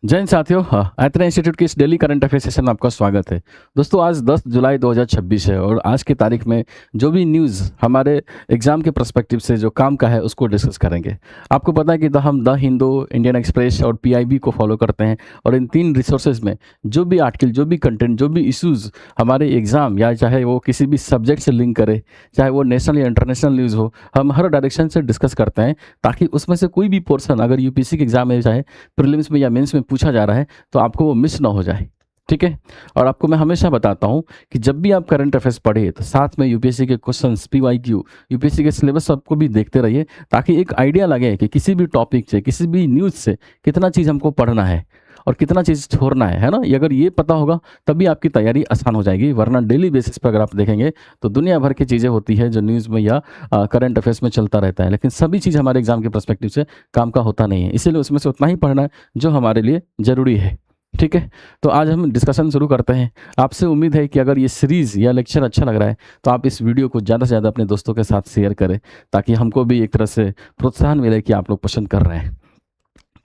जय हिंद साथियों, आयतरा इंस्टीट्यूट की इस डेली करंट अफेयर सेशन में आपका स्वागत है। दोस्तों, आज 10 जुलाई 2026 है और आज की तारीख में जो भी न्यूज़ हमारे एग्जाम के पर्सपेक्टिव से जो काम का है उसको डिस्कस करेंगे। आपको पता है कि हम द हिंदू, इंडियन एक्सप्रेस और पीआईबी को फॉलो करते हैं और इन तीन रिसोर्सेज में जो भी आर्टिकल, जो भी कंटेंट, जो भी इशूज़ हमारे एग्ज़ाम या चाहे वो किसी भी सब्जेक्ट से लिंक करे, चाहे वो नेशनल या इंटरनेशनल न्यूज़ हो, हम हर डायरेक्शन से डिस्कस करते हैं ताकि उसमें से कोई भी पोर्सन अगर यूपीएससी के एग्जाम में, चाहे प्रीलिम्स में या मेंस में पूछा जा रहा है तो आपको वो मिस ना हो जाए। ठीक है। और आपको मैं हमेशा बताता हूँ कि जब भी आप करंट अफेयर्स पढ़े तो साथ में यूपीएससी के क्वेश्चंस, पीवाईक्यू, यूपीएससी के सिलेबस सबको भी देखते रहिए ताकि एक आइडिया लगे कि किसी भी टॉपिक से, किसी भी न्यूज़ से कितना चीज़ हमको पढ़ना है और कितना चीज़ छोड़ना है ना। ये अगर ये पता होगा तभी आपकी तैयारी आसान हो जाएगी, वरना डेली बेसिस पर अगर आप देखेंगे तो दुनिया भर की चीज़ें होती है जो न्यूज़ में या करंट अफेयर्स में चलता रहता है, लेकिन सभी चीज़ हमारे एग्जाम के पर्सपेक्टिव से काम का होता नहीं है। इसीलिए उसमें से उतना ही पढ़ना है जो हमारे लिए ज़रूरी है। ठीक है। तो आज हम डिस्कशन शुरू करते हैं। आपसे उम्मीद है कि अगर ये सीरीज़ या लेक्चर अच्छा लग रहा है तो आप इस वीडियो को ज़्यादा से ज़्यादा अपने दोस्तों के साथ शेयर करें ताकि हमको भी एक तरह से प्रोत्साहन मिले कि आप लोग पसंद कर रहे हैं।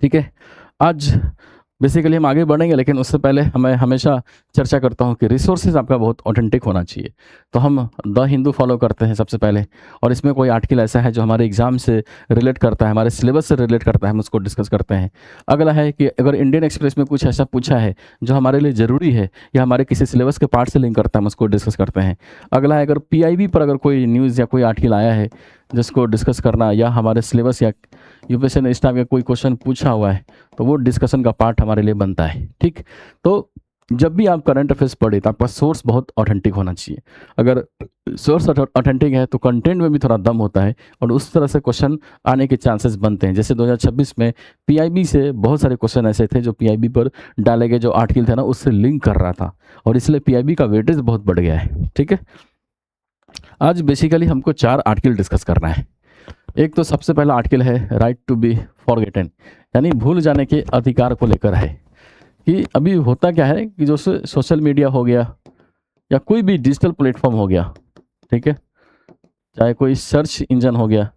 ठीक है। आज बेसिकली हम आगे बढ़ेंगे, लेकिन उससे पहले मैं हमेशा चर्चा करता हूँ कि रिसोर्सेज आपका बहुत ऑथेंटिक होना चाहिए। तो हम द हिंदू फॉलो करते हैं सबसे पहले, और इसमें कोई आर्टिकल ऐसा है जो हमारे एग्जाम से रिलेट करता है, हमारे सिलेबस से रिलेट करता है, हम उसको डिस्कस करते हैं। अगला है कि अगर इंडियन एक्सप्रेस में कुछ ऐसा पूछा है जो हमारे लिए ज़रूरी है या हमारे किसी सिलेबस के पार्ट से लिंक करता है, हम उसको डिस्कस करते हैं। अगला है अगर पीआईबी पर अगर कोई न्यूज़ या कोई आर्टिकल आया है जिसको डिस्कस करना, या हमारे सिलेबस या यूपीएससी ने इस टाइप का कोई क्वेश्चन पूछा हुआ है तो वो डिस्कशन का पार्ट हमारे लिए बनता है। ठीक। तो जब भी आप करंट अफेयर्स पढ़े तो आपका सोर्स बहुत ऑथेंटिक होना चाहिए। अगर सोर्स ऑथेंटिक है तो कंटेंट में भी थोड़ा दम होता है और उस तरह से क्वेश्चन आने के चांसेस बनते हैं। जैसे 2026 में पीआईबी से बहुत सारे क्वेश्चन ऐसे थे जो पीआईबी पर डाले गए जो आर्टिकल थे ना, उससे लिंक कर रहा था और इसलिए पीआईबी का वेटेज बहुत बढ़ गया है। ठीक है। आज बेसिकली हमको 4 आर्टिकल डिस्कस करना है। एक तो सबसे पहला आर्टिकल है राइट टू बी फॉरगेटन, यानी भूल जाने के अधिकार को लेकर है कि अभी होता क्या है कि जो सोशल मीडिया हो गया या कोई भी डिजिटल प्लेटफॉर्म हो गया, ठीक है, चाहे कोई सर्च इंजन हो गया,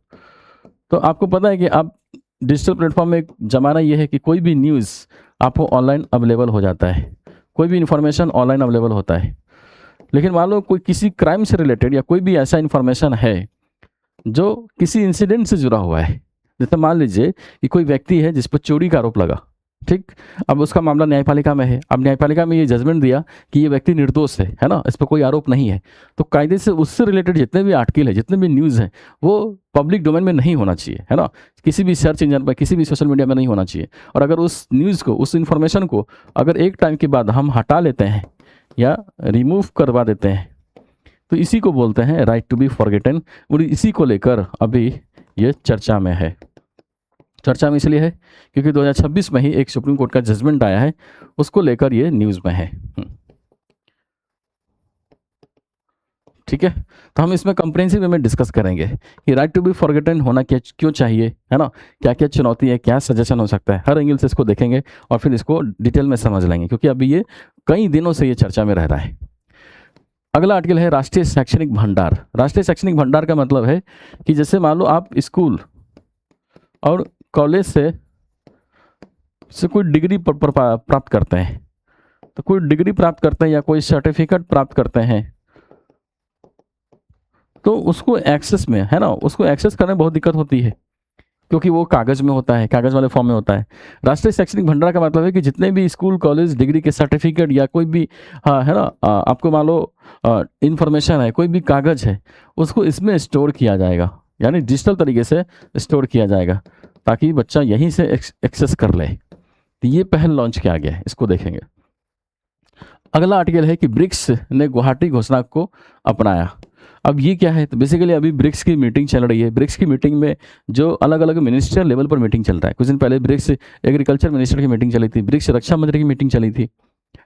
तो आपको पता है कि आप डिजिटल प्लेटफॉर्म में एक ज़माना ये है कि कोई भी न्यूज़ आपको ऑनलाइन अवेलेबल हो जाता है, कोई भी इन्फॉर्मेशन ऑनलाइन अवेलेबल होता है। लेकिन मान लो कोई किसी क्राइम से रिलेटेड या कोई भी ऐसा इन्फॉर्मेशन है जो किसी इंसिडेंट से जुड़ा हुआ है, जैसे मान लीजिए कि कोई व्यक्ति है जिस पर चोरी का आरोप लगा, ठीक। अब उसका मामला न्यायपालिका में है। अब न्यायपालिका में ये जजमेंट दिया कि ये व्यक्ति निर्दोष है ना, इस पर कोई आरोप नहीं है, तो कायदे से उससे रिलेटेड जितने भी आर्टिकल है, जितने भी न्यूज़ हैं, वो पब्लिक डोमेन में नहीं होना चाहिए, है ना। किसी भी सर्च इंजन पर, किसी भी सोशल मीडिया में नहीं होना चाहिए। और अगर उस न्यूज़ को, उस इन्फॉर्मेशन को अगर एक टाइम के बाद हम हटा लेते हैं या रिमूव करवा देते हैं तो इसी को बोलते हैं राइट टू बी फॉरगेटन। और इसी को लेकर अभी ये चर्चा में है। चर्चा में इसलिए है क्योंकि 2026 में ही एक सुप्रीम कोर्ट का जजमेंट आया है, उसको लेकर ये न्यूज़ में है। ठीक है। तो हम इसमें कंप्रेहेंसिव वे में डिस्कस करेंगे कि राइट टू बी फॉरगेटन होना क्या, क्यों चाहिए, है ना, क्या क्या चुनौती है, क्या सजेशन हो सकता है, हर एंगल से इसको देखेंगे और फिर इसको डिटेल में समझ लेंगे, क्योंकि अभी ये कई दिनों से ये चर्चा में रह रहा है। अगला आर्टिकल है राष्ट्रीय शैक्षणिक भंडार। राष्ट्रीय शैक्षणिक भंडार का मतलब है कि जैसे मान लो आप स्कूल और कॉलेज से कोई डिग्री प्राप्त करते हैं, तो कोई डिग्री प्राप्त करते हैं या कोई सर्टिफिकेट प्राप्त करते हैं, तो उसको एक्सेस में, है ना, उसको एक्सेस करने में बहुत दिक्कत होती है क्योंकि वो कागज़ में होता है, कागज़ वाले फॉर्म में होता है। राष्ट्रीय शैक्षणिक भंडार का मतलब है कि जितने भी स्कूल, कॉलेज, डिग्री के सर्टिफिकेट या कोई भी, हाँ, है ना, आपको मान लो इंफॉर्मेशन है, कोई भी कागज़ है, उसको इसमें स्टोर किया जाएगा, यानी डिजिटल तरीके से स्टोर किया जाएगा ताकि बच्चा यहीं से एक्सेस कर ले। तो ये पहल लॉन्च किया गया है, इसको देखेंगे। अगला आर्टिकल है कि ब्रिक्स ने गुवाहाटी घोषणा को अपनाया। अब ये क्या है, तो बेसिकली अभी ब्रिक्स की मीटिंग चल रही है। ब्रिक्स की मीटिंग में जो अलग अलग मिनिस्टर लेवल पर मीटिंग चल रहा है, कुछ दिन पहले ब्रिक्स एग्रीकल्चर मिनिस्टर की मीटिंग चली थी, ब्रिक्स रक्षा मंत्री की मीटिंग चली थी,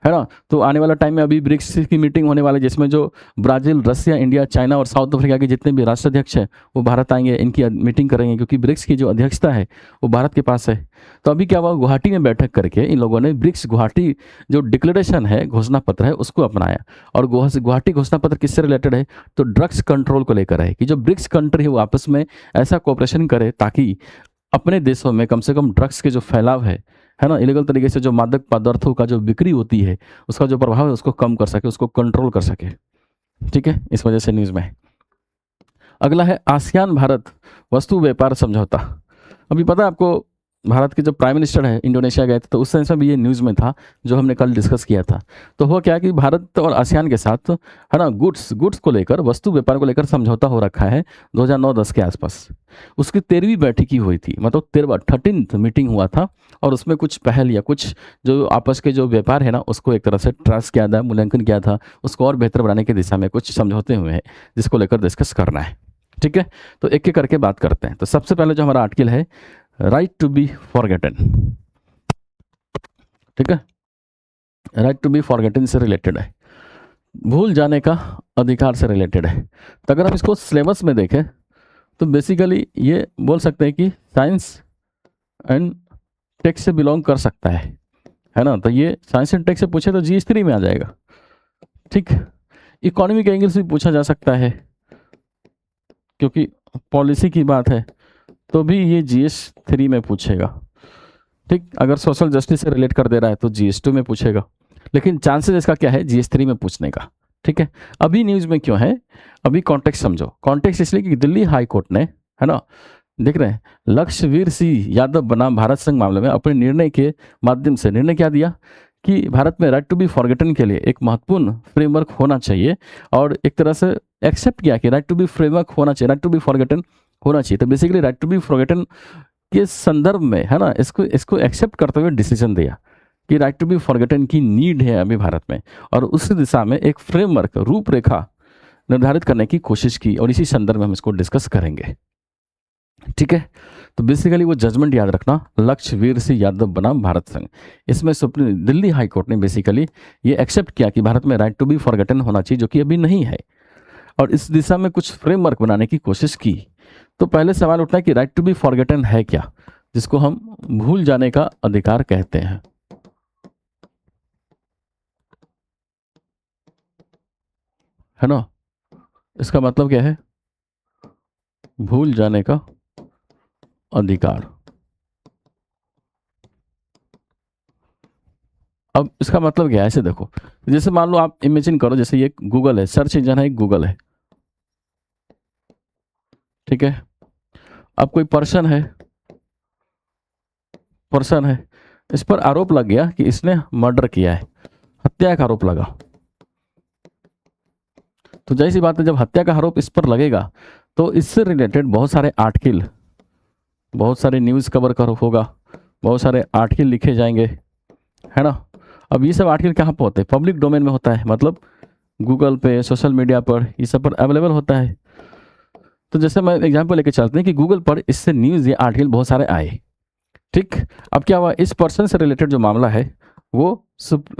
है ना। तो आने वाला टाइम में अभी ब्रिक्स की मीटिंग होने वाली है जिसमें जो ब्राज़ील, रसिया, इंडिया, चाइना और साउथ अफ्रीका के जितने भी राष्ट्राध्यक्ष हैं वो भारत आएंगे, इनकी मीटिंग करेंगे, क्योंकि ब्रिक्स की जो अध्यक्षता है वो भारत के पास है। तो अभी क्या हुआ, गुवाहाटी में बैठक करके इन लोगों ने ब्रिक्स गुवाहाटी जो डिक्लेरेशन है, घोषणा पत्र है, उसको अपनाया। और गुवाहाटी घोषणा पत्र किससे रिलेटेड है, तो ड्रग्स कंट्रोल को लेकर है कि जो ब्रिक्स कंट्री है वो आपस में ऐसा कोऑपरेशन करे ताकि अपने देशों में कम से कम ड्रग्स के जो फैलाव है है ना, इलीगल तरीके से जो मादक पदार्थों का जो बिक्री होती है उसका जो प्रभाव है उसको कम कर सके, उसको कंट्रोल कर सके। ठीक है, इस वजह से न्यूज़ में है। अगला है आसियान भारत वस्तु व्यापार समझौता। अभी पता है आपको, भारत के जो प्राइम मिनिस्टर है इंडोनेशिया गए थे, तो उस सेंस में भी ये न्यूज़ में था जो हमने कल डिस्कस किया था। तो हुआ क्या कि भारत और आसियान के साथ, है ना, गुड्स को लेकर, वस्तु व्यापार को लेकर समझौता हो रखा है 2009-10 के आसपास। उसकी 13वीं बैठक ही हुई थी, मतलब 13th मीटिंग हुआ था, और उसमें कुछ पहल या कुछ जो आपस के जो व्यापार है ना उसको एक तरह से ट्रेस किया था, मूल्यांकन किया था, उसको और बेहतर बनाने की दिशा में कुछ समझौते हुए हैं जिसको लेकर डिस्कस करना है। ठीक है, तो एक एक करके बात करते हैं। तो सबसे पहले जो हमारा आर्टिकल है, राइट टू बी फॉरगेटन। ठीक है, राइट टू बी फॉरगेटन से रिलेटेड है, भूल जाने का अधिकार से रिलेटेड है। तो अगर हम इसको सिलेबस में देखें तो बेसिकली ये बोल सकते हैं कि साइंस एंड टेक से बिलोंग कर सकता है ना। तो ये साइंस एंड टेक से पूछे तो GS3 में आ जाएगा। ठीक, इकोनॉमी के एंगल से भी पूछा जा सकता है क्योंकि पॉलिसी की बात है, तो भी ये GS3 में पूछेगा। ठीक, अगर सोशल जस्टिस से रिलेट कर दे रहा है तो GS2 में पूछेगा, लेकिन चांसेस इसका क्या है GS3 में पूछने का। ठीक है, अभी न्यूज़ में क्यों है, अभी कॉन्टेक्स्ट समझो। कॉन्टेक्स्ट इसलिए कि दिल्ली हाई कोर्ट ने, है ना, देख रहे हैं, लक्ष्यवीर सिंह यादव बनाम भारत संघ मामले में अपने निर्णय के माध्यम से निर्णय क्या दिया कि भारत में राइट टू बी फॉरगेटन के लिए एक महत्वपूर्ण फ्रेमवर्क होना चाहिए, और एक तरह से एक्सेप्ट किया कि राइट टू बी फ्रेमवर्क होना चाहिए, राइट टू बी फॉरगेटन होना चाहिए। तो basically right to be forgotten के संदर्भ में, है ना, इसको एक्सेप्ट करते हुए डिसीजन दिया कि राइट टू बी फॉरगेटन की नीड है अभी भारत में, और उस दिशा में एक फ्रेमवर्क, रूपरेखा निर्धारित करने की कोशिश की, और इसी संदर्भ में हम इसको डिस्कस करेंगे। ठीक है, तो बेसिकली वो जजमेंट याद रखना, लक्ष्यवीर सिंह यादव बनाम भारत संघ। इसमें सुप्रीम दिल्ली हाई कोर्ट ने बेसिकली ये एक्सेप्ट किया कि भारत में राइट टू बी फॉरगेटन होना चाहिए, जो कि अभी नहीं है, और इस दिशा में कुछ फ्रेमवर्क बनाने की कोशिश की। तो पहले सवाल उठना है कि राइट टू बी फॉरगेटन है क्या, जिसको हम भूल जाने का अधिकार कहते हैं। है ना, इसका मतलब क्या है, भूल जाने का अधिकार। अब इसका मतलब क्या है, ऐसे देखो, जैसे मान लो आप इमेजिन करो, जैसे ये गूगल है, सर्च इंजन है, गूगल है। ठीक है, अब कोई पर्सन है, इस पर आरोप लग गया कि इसने मर्डर किया है, हत्या का आरोप लगा। तो जाहिर सी बात है, जब हत्या का आरोप इस पर लगेगा तो इससे रिलेटेड बहुत सारे आर्टिकल, बहुत सारे न्यूज़ कवर कर होगा, बहुत सारे आर्टिकल लिखे जाएंगे, है ना। अब ये सब आर्टिकल कहाँ पर होते हैं, पब्लिक डोमेन में होता है, मतलब गूगल पे, सोशल मीडिया पर, ये सब पर अवेलेबल होता है। तो जैसे मैं एग्जांपल लेके चलते हैं कि गूगल पर इससे न्यूज़ या आर्टिकल बहुत सारे आए। ठीक, अब क्या हुआ, इस पर्सन से रिलेटेड जो मामला है वो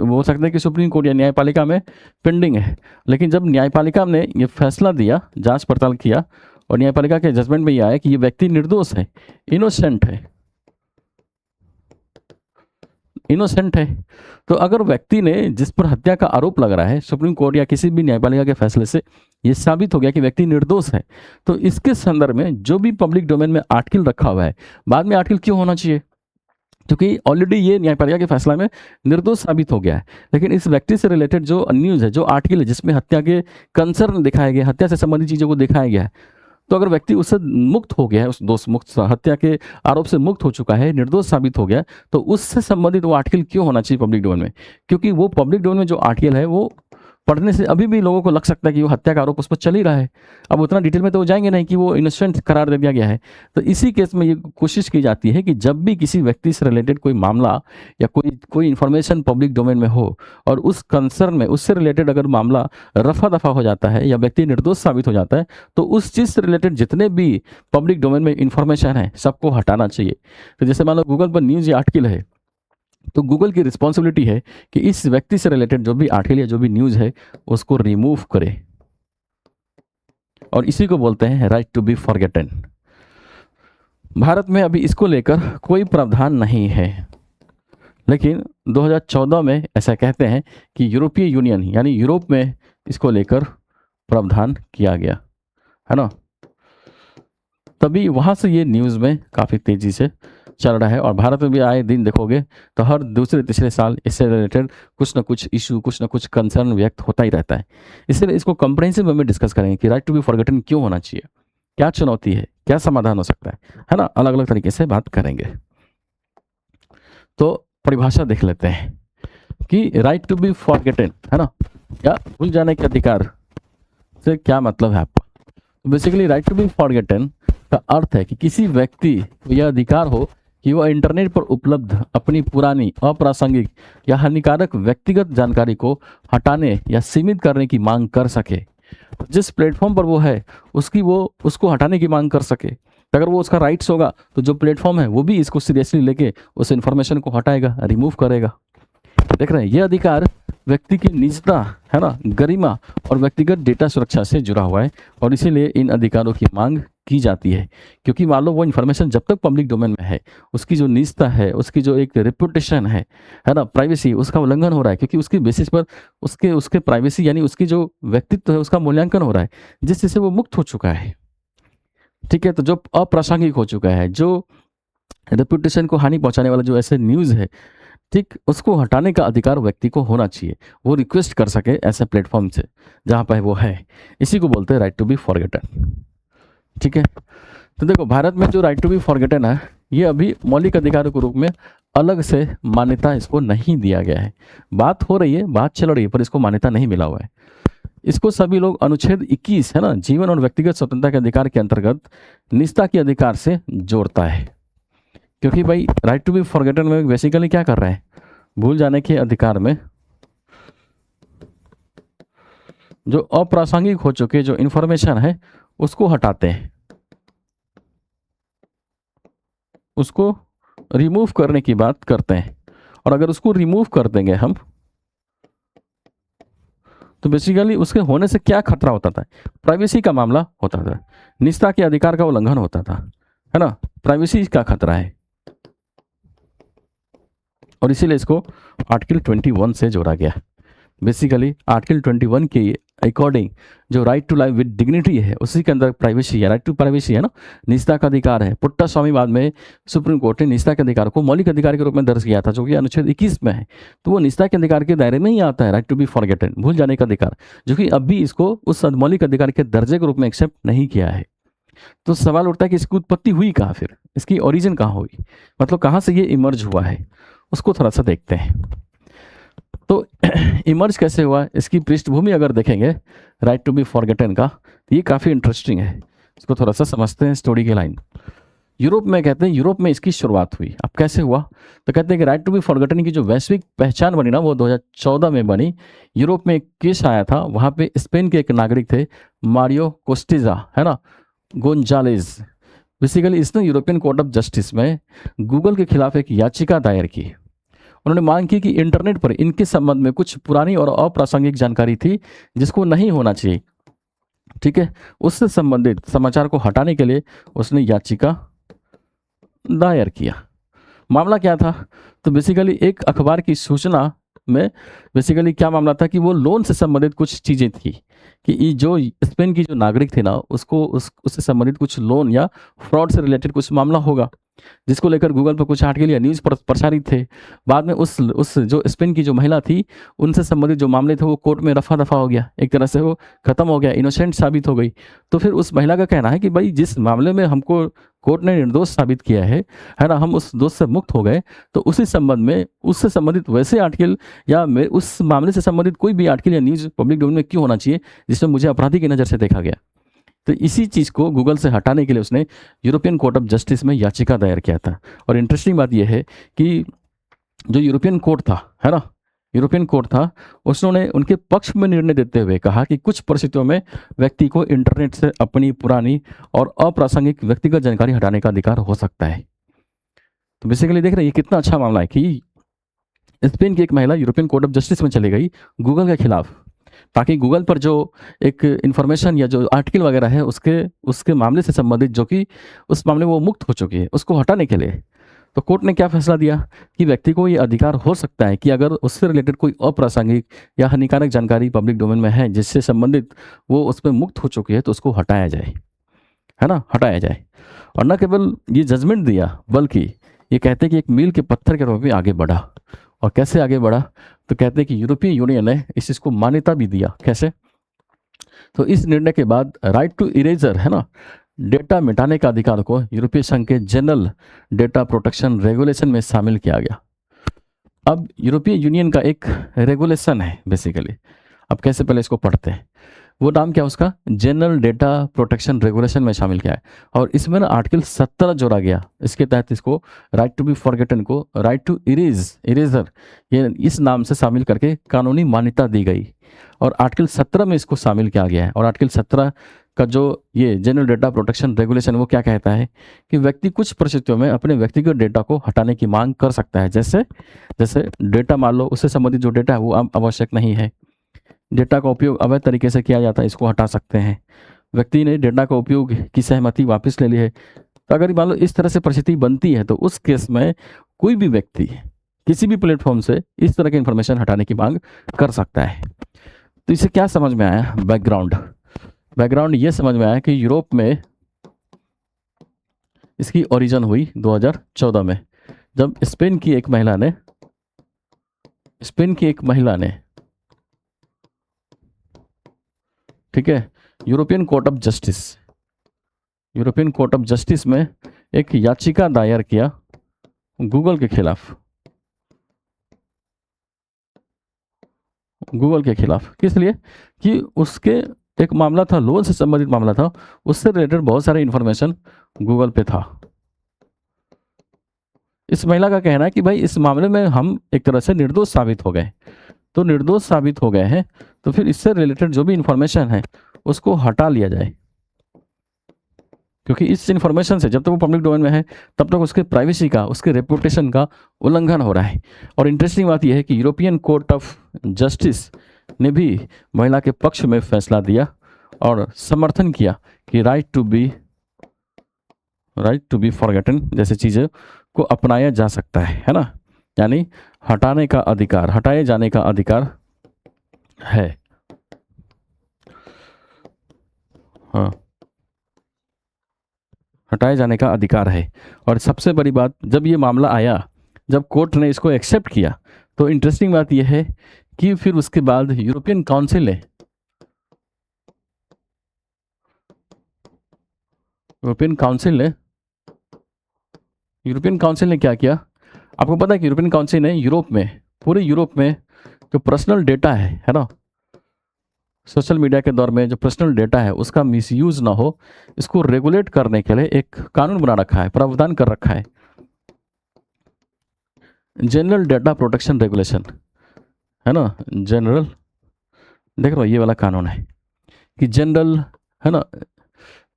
बोल सकते हैं कि सुप्रीम कोर्ट या न्यायपालिका में पेंडिंग है, लेकिन जब न्यायपालिका ने ये फैसला दिया, जांच पड़ताल किया, और न्यायपालिका के जजमेंट में ये आया कि ये व्यक्ति निर्दोष है, इनोसेंट है, इनोसेंट है। तो अगर व्यक्ति ने, जिस पर हत्या का आरोप लग रहा है, सुप्रीम कोर्ट या किसी भी न्यायपालिका के फैसले से ये साबित हो गया कि व्यक्ति निर्दोष है, तो इसके संदर्भ में जो भी पब्लिक डोमेन में आर्टिकल रखा हुआ है, बाद में आर्टिकल क्यों होना चाहिए, क्योंकि ऑलरेडी ये न्यायपालिका के फैसला में निर्दोष साबित हो गया है। लेकिन इस व्यक्ति से रिलेटेड जो न्यूज़ है, जो आर्टिकल है, जिसमें हत्या के कंसर्न दिखाया गया, हत्या से संबंधित चीज़ों को दिखाया गया है, तो अगर व्यक्ति उससे मुक्त हो गया है, उस दोष मुक्त, हत्या के आरोप से मुक्त हो चुका है, निर्दोष साबित हो गया, तो उससे संबंधित वो आर्टिकल क्यों होना चाहिए पब्लिक डोमेन में, क्योंकि वो पब्लिक डोमेन में जो आर्टिकल है वो पढ़ने से अभी भी लोगों को लग सकता है कि वो हत्या का आरोप उस पर चल ही रहा है। अब उतना डिटेल में तो वो जाएंगे नहीं कि वो इनोसेंट करार दे दिया गया है। तो इसी केस में ये कोशिश की जाती है कि जब भी किसी व्यक्ति से रिलेटेड कोई मामला या कोई इन्फॉर्मेशन पब्लिक डोमेन में हो, और उस कंसर्न में उससे रिलेटेड अगर मामला रफा दफा हो जाता है या व्यक्ति निर्दोष साबित हो जाता है, तो उस चीज़ से रिलेटेड जितने भी पब्लिक डोमेन में इन्फॉर्मेशन है सबको हटाना चाहिए। तो जैसे मान लो गूगल पर न्यूज़ या आर्टिकल है, तो गूगल की रिस्पॉन्सिबिलिटी है कि इस व्यक्ति से रिलेटेड जो भी आर्टिकल या जो भी न्यूज़ है उसको रिमूव करे, और इसी को बोलते हैं right to be forgotten. Bharat में अभी इसको लेकर कोई प्रावधान नहीं है, लेकिन 2014 में ऐसा कहते हैं कि यूरोपीय यूनियन यानी यूरोप में इसको लेकर प्रावधान किया गया, है ना। तभी वहाँ से ये न्यूज़ में काफ़ी तेज़ी से चल रहा है और भारत में भी आए दिन देखोगे तो हर दूसरे तीसरे साल इससे रिलेटेड कुछ ना कुछ इशू, कुछ ना कुछ कंसर्न व्यक्त होता ही रहता है। इसलिए इसको कंप्रेहेंसिव वे में डिस्कस करेंगे कि राइट टू बी फॉरगेटन क्यों होना चाहिए, क्या चुनौती है, क्या समाधान हो सकता है ना, अलग अलग तरीके से बात करेंगे। तो परिभाषा देख लेते हैं कि राइट टू बी फॉरगेटन है ना, या भूल जाने के अधिकार से क्या मतलब है आपका। तो basically right to be forgotten का अर्थ है कि किसी व्यक्ति को यह अधिकार हो कि वह इंटरनेट पर उपलब्ध अपनी पुरानी, अप्रासंगिक या हानिकारक व्यक्तिगत जानकारी को हटाने या सीमित करने की मांग कर सके। जिस प्लेटफॉर्म पर वो है उसको हटाने की मांग कर सके। अगर वो उसका राइट्स होगा तो जो प्लेटफॉर्म है वो भी इसको सीरियसली लेके उस इन्फॉर्मेशन को हटाएगा, रिमूव करेगा। देख रहे हैं, ये अधिकार व्यक्ति की निजता है ना, गरिमा और व्यक्तिगत डेटा सुरक्षा से जुड़ा हुआ है और इसीलिए इन अधिकारों की मांग की जाती है। क्योंकि मान लो वो इन्फॉर्मेशन जब तक पब्लिक डोमेन में है, उसकी जो निजता है, उसकी जो एक रेपुटेशन है ना, प्राइवेसी, उसका उल्लंघन हो रहा है। क्योंकि उसकी बेसिस पर उसके प्राइवेसी यानी उसकी जो व्यक्तित्व है उसका मूल्यांकन हो रहा है, जिससे से वो मुक्त हो चुका है। ठीक है, तो जो अप्रासंगिक हो चुका है, जो रेपुटेशन को हानि पहुंचाने वाला जो ऐसे न्यूज़ है, ठीक, उसको हटाने का अधिकार व्यक्ति को होना चाहिए। वो रिक्वेस्ट कर सके ऐसे प्लेटफॉर्म से जहाँ पर वो है। इसी को बोलते हैं राइट टू बी फॉरगेटन। ठीक है, तो देखो भारत में जो राइट टू बी फॉरगेटन है, ये अभी मौलिक अधिकारों के रूप में अलग से मान्यता इसको नहीं दिया गया है। बात हो रही है, बात चल रही है, पर इसको मान्यता नहीं मिला हुआ है। इसको सभी लोग अनुच्छेद 21 है ना, जीवन और व्यक्तिगत स्वतंत्रता के अधिकार के अंतर्गत निजता के अधिकार से जोड़ता है। क्योंकि भाई राइट टू बी फॉरगेटन में बेसिकली क्या कर रहे हैं, भूल जाने के अधिकार में जो अप्रासंगिक हो चुके जो इंफॉर्मेशन है उसको हटाते हैं, उसको रिमूव करने की बात करते हैं। और अगर उसको रिमूव कर देंगे हम तो बेसिकली उसके होने से क्या खतरा होता था, प्राइवेसी का मामला होता था, निजता के अधिकार का उल्लंघन होता था, है ना, प्राइवेसी का खतरा है। और इसीलिए इसको आर्टिकल 21 से जोड़ा गया। बेसिकली आर्टिकल 21 के अकॉर्डिंग जो right to life with dignity है, उसी के अंदर प्राइवेसी है, राइट टू प्राइवेसी है ना, निजता का अधिकार है। पुट्टा स्वामी बाद में सुप्रीम कोर्ट ने निजता के अधिकार को मौलिक अधिकार के रूप में दर्ज किया था, जो कि अनुच्छेद 21 में है। तो वो निजता के अधिकार के दायरे में ही आता है राइट टू बी फॉरगेटन, भूल जाने का अधिकार, जो कि अब भी इसको उस मौलिक अधिकार के दर्जे के रूप में एक्सेप्ट नहीं किया है। तो सवाल उठता है कि इसकी उत्पत्ति हुई कहाँ, फिर इसकी ओरिजिन कहाँ हुई, मतलब कहाँ से ये इमर्ज हुआ है, उसको थोड़ा सा देखते हैं। तो इमर्ज कैसे हुआ, इसकी पृष्ठभूमि अगर देखेंगे राइट टू बी फॉरगेटन का, तो ये काफ़ी इंटरेस्टिंग है। इसको थोड़ा सा समझते हैं स्टोरी की लाइन। यूरोप में कहते हैं, यूरोप में इसकी शुरुआत हुई। अब कैसे हुआ, तो कहते हैं कि राइट टू बी फॉरगेटन की जो वैश्विक पहचान बनी ना, वो 2014 में बनी। यूरोप में एक केस आया था, वहाँ पे स्पेन के एक नागरिक थे, मारियो कोस्टिजा है ना, गोंजालेज। बेसिकली इसने यूरोपियन कोर्ट ऑफ जस्टिस में गूगल के खिलाफ एक याचिका दायर की। उन्होंने मांग की कि इंटरनेट पर इनके संबंध में कुछ पुरानी और अप्रासंगिक जानकारी थी जिसको नहीं होना चाहिए। ठीक है, उससे संबंधित समाचार को हटाने के लिए उसने याचिका दायर किया। मामला क्या था, तो बेसिकली एक अखबार की सूचना में बेसिकली क्या मामला था कि वो लोन से संबंधित कुछ चीज़ें थी कि जो स्पेन की जो नागरिक थे ना, उसको उससे संबंधित कुछ लोन या फ्रॉड से रिलेटेड कुछ मामला होगा, जिसको लेकर गूगल पर कुछ आर्टिकल या न्यूज़ प्रसारित थे। बाद में उस जो स्पेन की जो महिला थी, उनसे संबंधित जो मामले थे वो कोर्ट में रफा दफा हो गया, एक तरह से वो खत्म हो गया, इनोसेंट साबित हो गई। तो फिर उस महिला का कहना है कि भाई जिस मामले में हमको कोर्ट ने निर्दोष साबित किया है ना, हम उस दोष से मुक्त हो गए, तो उसी संबंध में उससे संबंधित वैसे आर्टिकल या उस मामले से संबंधित कोई भी आर्टिकल या न्यूज़ पब्लिक डोमेन में क्यों होना चाहिए जिसमें मुझे अपराधी की नज़र से देखा गया। तो इसी चीज़ को गूगल से हटाने के लिए उसने यूरोपियन कोर्ट ऑफ जस्टिस में याचिका दायर किया था। और इंटरेस्टिंग बात यह है कि जो यूरोपियन कोर्ट था, है ना, यूरोपियन कोर्ट था, उसने उनके पक्ष में निर्णय देते हुए कहा कि कुछ परिस्थितियों में व्यक्ति को इंटरनेट से अपनी पुरानी और अप्रासंगिक व्यक्तिगत जानकारी हटाने का अधिकार हो सकता है। तो बेसिकली देख रहे हैं ये कितना अच्छा मामला है कि स्पेन की एक महिला यूरोपियन कोर्ट ऑफ जस्टिस में चली गई गूगल के खिलाफ, ताकि गूगल पर जो एक इन्फॉर्मेशन या जो आर्टिकल वगैरह है उसके मामले से संबंधित, जो कि उस मामले में वो मुक्त हो चुकी है, उसको हटाने के लिए। तो कोर्ट ने क्या फैसला दिया कि व्यक्ति को ये अधिकार हो सकता है कि अगर उससे रिलेटेड कोई अप्रासंगिक या हानिकारक जानकारी पब्लिक डोमेन में है जिससे संबंधित वो उसमें मुक्त हो चुकी है, तो उसको हटाया जाए, है ना, हटाया जाए। और न केवल ये जजमेंट दिया, बल्कि ये कहते हैं कि एक मील के पत्थर के रूप में आगे बढ़ा। और कैसे आगे बढ़ा? तो कहते हैं कि यूरोपीय यूनियन ने इस चीज़ को मान्यता भी दिया। कैसे? तो इस निर्णय के बाद राइट टू इरेजर, है ना, डेटा मिटाने का अधिकार को यूरोपीय संघ के जनरल डेटा प्रोटेक्शन रेगुलेशन में शामिल किया गया। अब यूरोपीय यूनियन का एक रेगुलेशन है बेसिकली। अब कैसे पहले इसको पढ़ते हैं। वो नाम क्या है उसका? जनरल डेटा प्रोटेक्शन रेगुलेशन में शामिल किया है। और इसमें ना आर्टिकल 17 जोड़ा गया। इसके तहत इसको राइट टू बी फॉरगेटन को राइट टू इरेजर ये इस नाम से शामिल करके कानूनी मान्यता दी गई। और आर्टिकल 17 में इसको शामिल किया गया है। और आर्टिकल 17 का जो ये जनरल डेटा प्रोटेक्शन रेगुलेशन वो क्या कहता है कि व्यक्ति कुछ परिस्थितियों में अपने व्यक्तिगत डेटा को हटाने की मांग कर सकता है। जैसे जैसे डेटा मान लो उससे संबंधित जो डेटा है वो अब आवश्यक नहीं है, डेटा का उपयोग अवैध तरीके से किया जाता है, इसको हटा सकते हैं। व्यक्ति ने डेटा का उपयोग की सहमति वापस ले ली है। तो अगर मान लो इस तरह से परिस्थिति बनती है तो उस केस में कोई भी व्यक्ति किसी भी प्लेटफॉर्म से इस तरह की इंफॉर्मेशन हटाने की मांग कर सकता है। तो इससे क्या समझ में आया? बैकग्राउंड ये समझ में आया कि यूरोप में इसकी ओरिजिन हुई 2014 में, जब स्पेन की एक महिला ने ठीक है यूरोपियन कोर्ट ऑफ जस्टिस में एक याचिका दायर किया गूगल के खिलाफ। किस लिए? कि उसके एक मामला था, लोन से संबंधित मामला था, उससे रिलेटेड बहुत सारे इंफॉर्मेशन गूगल पे था। इस महिला का कहना है कि भाई इस मामले में हम एक तरह से निर्दोष साबित हो गए। तो निर्दोष साबित हो गए हैं तो फिर इससे रिलेटेड जो भी इंफॉर्मेशन है उसको हटा लिया जाए, क्योंकि इस इंफॉर्मेशन से जब तक वो पब्लिक डोमेन में है तब तक उसके प्राइवेसी का, उसके रेपुटेशन का उल्लंघन हो रहा है। और इंटरेस्टिंग बात यह है कि यूरोपियन कोर्ट ऑफ जस्टिस ने भी महिला के पक्ष में फैसला दिया और समर्थन किया कि राइट टू बी फॉरगेटन जैसे चीज़ें को अपनाया जा सकता है ना, यानी हटाए जाने का अधिकार है। हाँ, हटाए जाने का अधिकार है। और सबसे बड़ी बात, जब ये मामला आया, जब कोर्ट ने इसको एक्सेप्ट किया, तो इंटरेस्टिंग बात यह है कि फिर उसके बाद यूरोपियन काउंसिल ने क्या किया? आपको पता है कि यूरोपियन काउंसिल ने पूरे यूरोप में जो पर्सनल डेटा है ना, सोशल मीडिया के दौर में जो पर्सनल डेटा है उसका मिसयूज ना हो, इसको रेगुलेट करने के लिए एक कानून बना रखा है, प्रावधान कर रखा है, जनरल डेटा प्रोटेक्शन रेगुलेशन, है ना। जनरल, देख रहे हो ये वाला कानून है कि जनरल, है ना,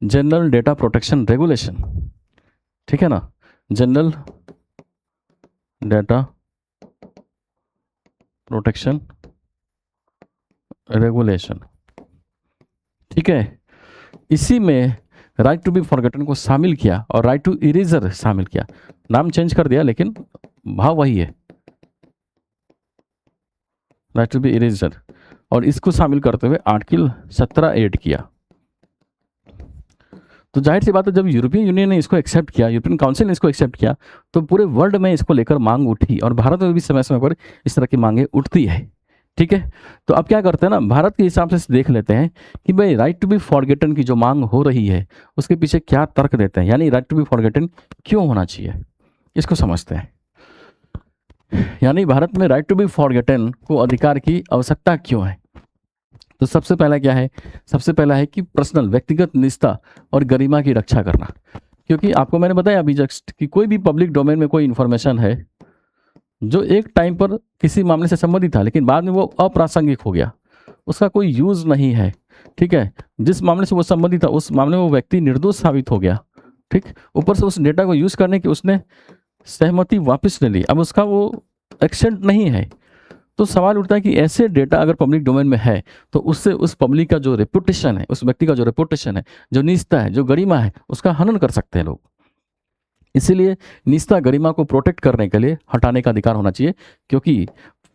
जनरल डेटा प्रोटेक्शन रेगुलेशन, ठीक है ना, जनरल डेटा प्रोटेक्शन रेगुलेशन, ठीक है। इसी में राइट टू बी फॉरगेटन को शामिल किया और राइट टू इरेजर शामिल किया, नाम चेंज कर दिया लेकिन भाव वही है, राइट टू बी इरेजर। और इसको शामिल करते हुए आर्टिकल 17 ऐड किया। तो जाहिर सी बात है, जब यूरोपियन यूनियन ने इसको एक्सेप्ट किया, यूरोपियन काउंसिल ने इसको एक्सेप्ट किया, तो पूरे वर्ल्ड में इसको लेकर मांग उठी और भारत में भी समय समय पर इस तरह की मांगे उठती है, ठीक है। तो अब क्या करते हैं ना, भारत के हिसाब से देख लेते हैं कि भाई राइट टू बी फॉरगेटन की जो मांग हो रही है उसके पीछे क्या तर्क देते हैं, यानी राइट टू बी फॉरगेटन क्यों होना चाहिए, इसको समझते हैं। यानी भारत में राइट टू बी फॉरगेटन को अधिकार की आवश्यकता क्यों है? तो सबसे पहला क्या है? सबसे पहला है कि पर्सनल, व्यक्तिगत निजता और गरिमा की रक्षा करना। क्योंकि आपको मैंने बताया अभी जस्ट कि कोई भी पब्लिक डोमेन में कोई इन्फॉर्मेशन है जो एक टाइम पर किसी मामले से संबंधित था लेकिन बाद में वो अप्रासंगिक हो गया, उसका कोई यूज़ नहीं है, ठीक है। जिस मामले से वो संबंधित था उस मामले में वो व्यक्ति निर्दोष साबित हो गया, ठीक। ऊपर से उस डेटा को यूज़ करने की उसने सहमति वापस ले ली, अब उसका वो एक्सेंट नहीं है। तो सवाल उठता है कि ऐसे डेटा अगर पब्लिक डोमेन में है तो उससे उस पब्लिक का जो रेपुटेशन है, उस व्यक्ति का जो रेपुटेशन है, जो निजता है, जो गरिमा है, उसका हनन कर सकते हैं लोग। इसीलिए निजता, गरिमा को प्रोटेक्ट करने के लिए हटाने का अधिकार होना चाहिए, क्योंकि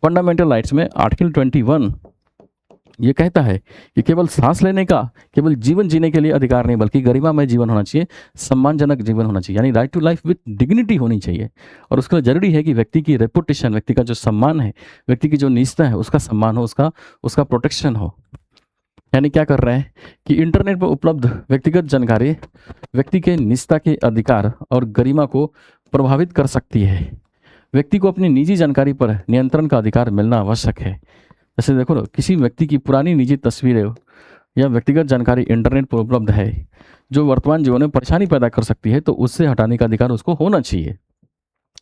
फंडामेंटल राइट्स में आर्टिकल 21 ये कहता है कि केवल सांस लेने का, केवल जीवन जीने के लिए अधिकार नहीं, बल्कि गरिमामय जीवन होना चाहिए, सम्मानजनक जीवन होना चाहिए, यानी right to life with dignity होनी चाहिए। और उसके लिए जरूरी है कि व्यक्ति की रेपुटेशन, व्यक्ति का जो सम्मान है, व्यक्ति की जो निजता है, उसका सम्मान हो, उसका उसका प्रोटेक्शन हो। यानी क्या कर रहे हैं कि इंटरनेट पर उपलब्ध व्यक्तिगत जानकारी व्यक्ति के निजता के अधिकार और गरिमा को प्रभावित कर सकती है। व्यक्ति को अपनी निजी जानकारी पर नियंत्रण का अधिकार मिलना आवश्यक है। जैसे देखो ना, किसी व्यक्ति की पुरानी निजी तस्वीरें या व्यक्तिगत जानकारी इंटरनेट पर उपलब्ध है जो वर्तमान जीवन में परेशानी पैदा कर सकती है, तो उससे हटाने का अधिकार उसको होना चाहिए,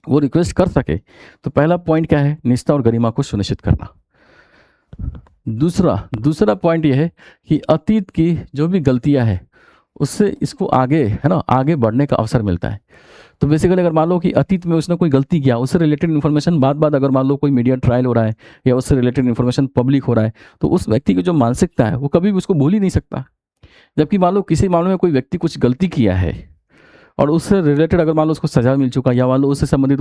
वो रिक्वेस्ट कर सके। तो पहला पॉइंट क्या है? निजता और गरिमा को सुनिश्चित करना। दूसरा पॉइंट यह है कि अतीत की जो भी गलतियां हैं उससे इसको आगे, है ना, आगे बढ़ने का अवसर मिलता है। तो बेसिकली अगर मान लो कि अतीत में उसने कोई गलती किया, उससे रिलेटेड इन्फॉर्मेशन बाद अगर मान लो कोई मीडिया ट्रायल हो रहा है या उससे रिलेटेड इन्फॉर्मेशन पब्लिक हो रहा है, तो उस व्यक्ति की जो मानसिकता है वो कभी भी उसको भूल ही नहीं सकता। जबकि मान लो किसी मामले में कोई व्यक्ति कुछ गलती किया है और उससे रिलेटेड अगर मान लो उसको सजा मिल चुका है या मान लो उससे संबंधित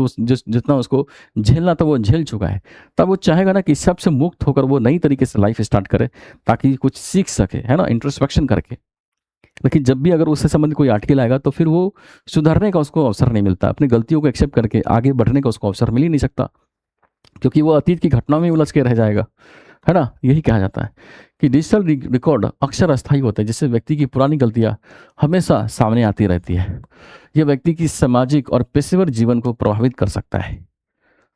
जितना उसको झेलना था वो झेल चुका है, तब वो चाहेगा ना कि इस सब से मुक्त होकर वो नई तरीके से लाइफ स्टार्ट करे ताकि कुछ सीख सके, है ना, इंट्रोस्पेक्शन करके। लेकिन जब भी अगर उससे संबंधित कोई आर्टिकल आएगा तो फिर वो सुधरने का उसको अवसर नहीं मिलता, अपनी गलतियों को एक्सेप्ट करके आगे बढ़ने का उसको अवसर मिल ही नहीं सकता, क्योंकि वो अतीत की घटनाओं में उलझ के रह जाएगा, है ना। यही कहा जाता है कि डिजिटल रिकॉर्ड अक्सर अस्थायी होते हैं, जिससे व्यक्ति की पुरानी गलतियां हमेशा सामने आती रहती है। यह व्यक्ति की सामाजिक और पेशेवर जीवन को प्रभावित कर सकता है।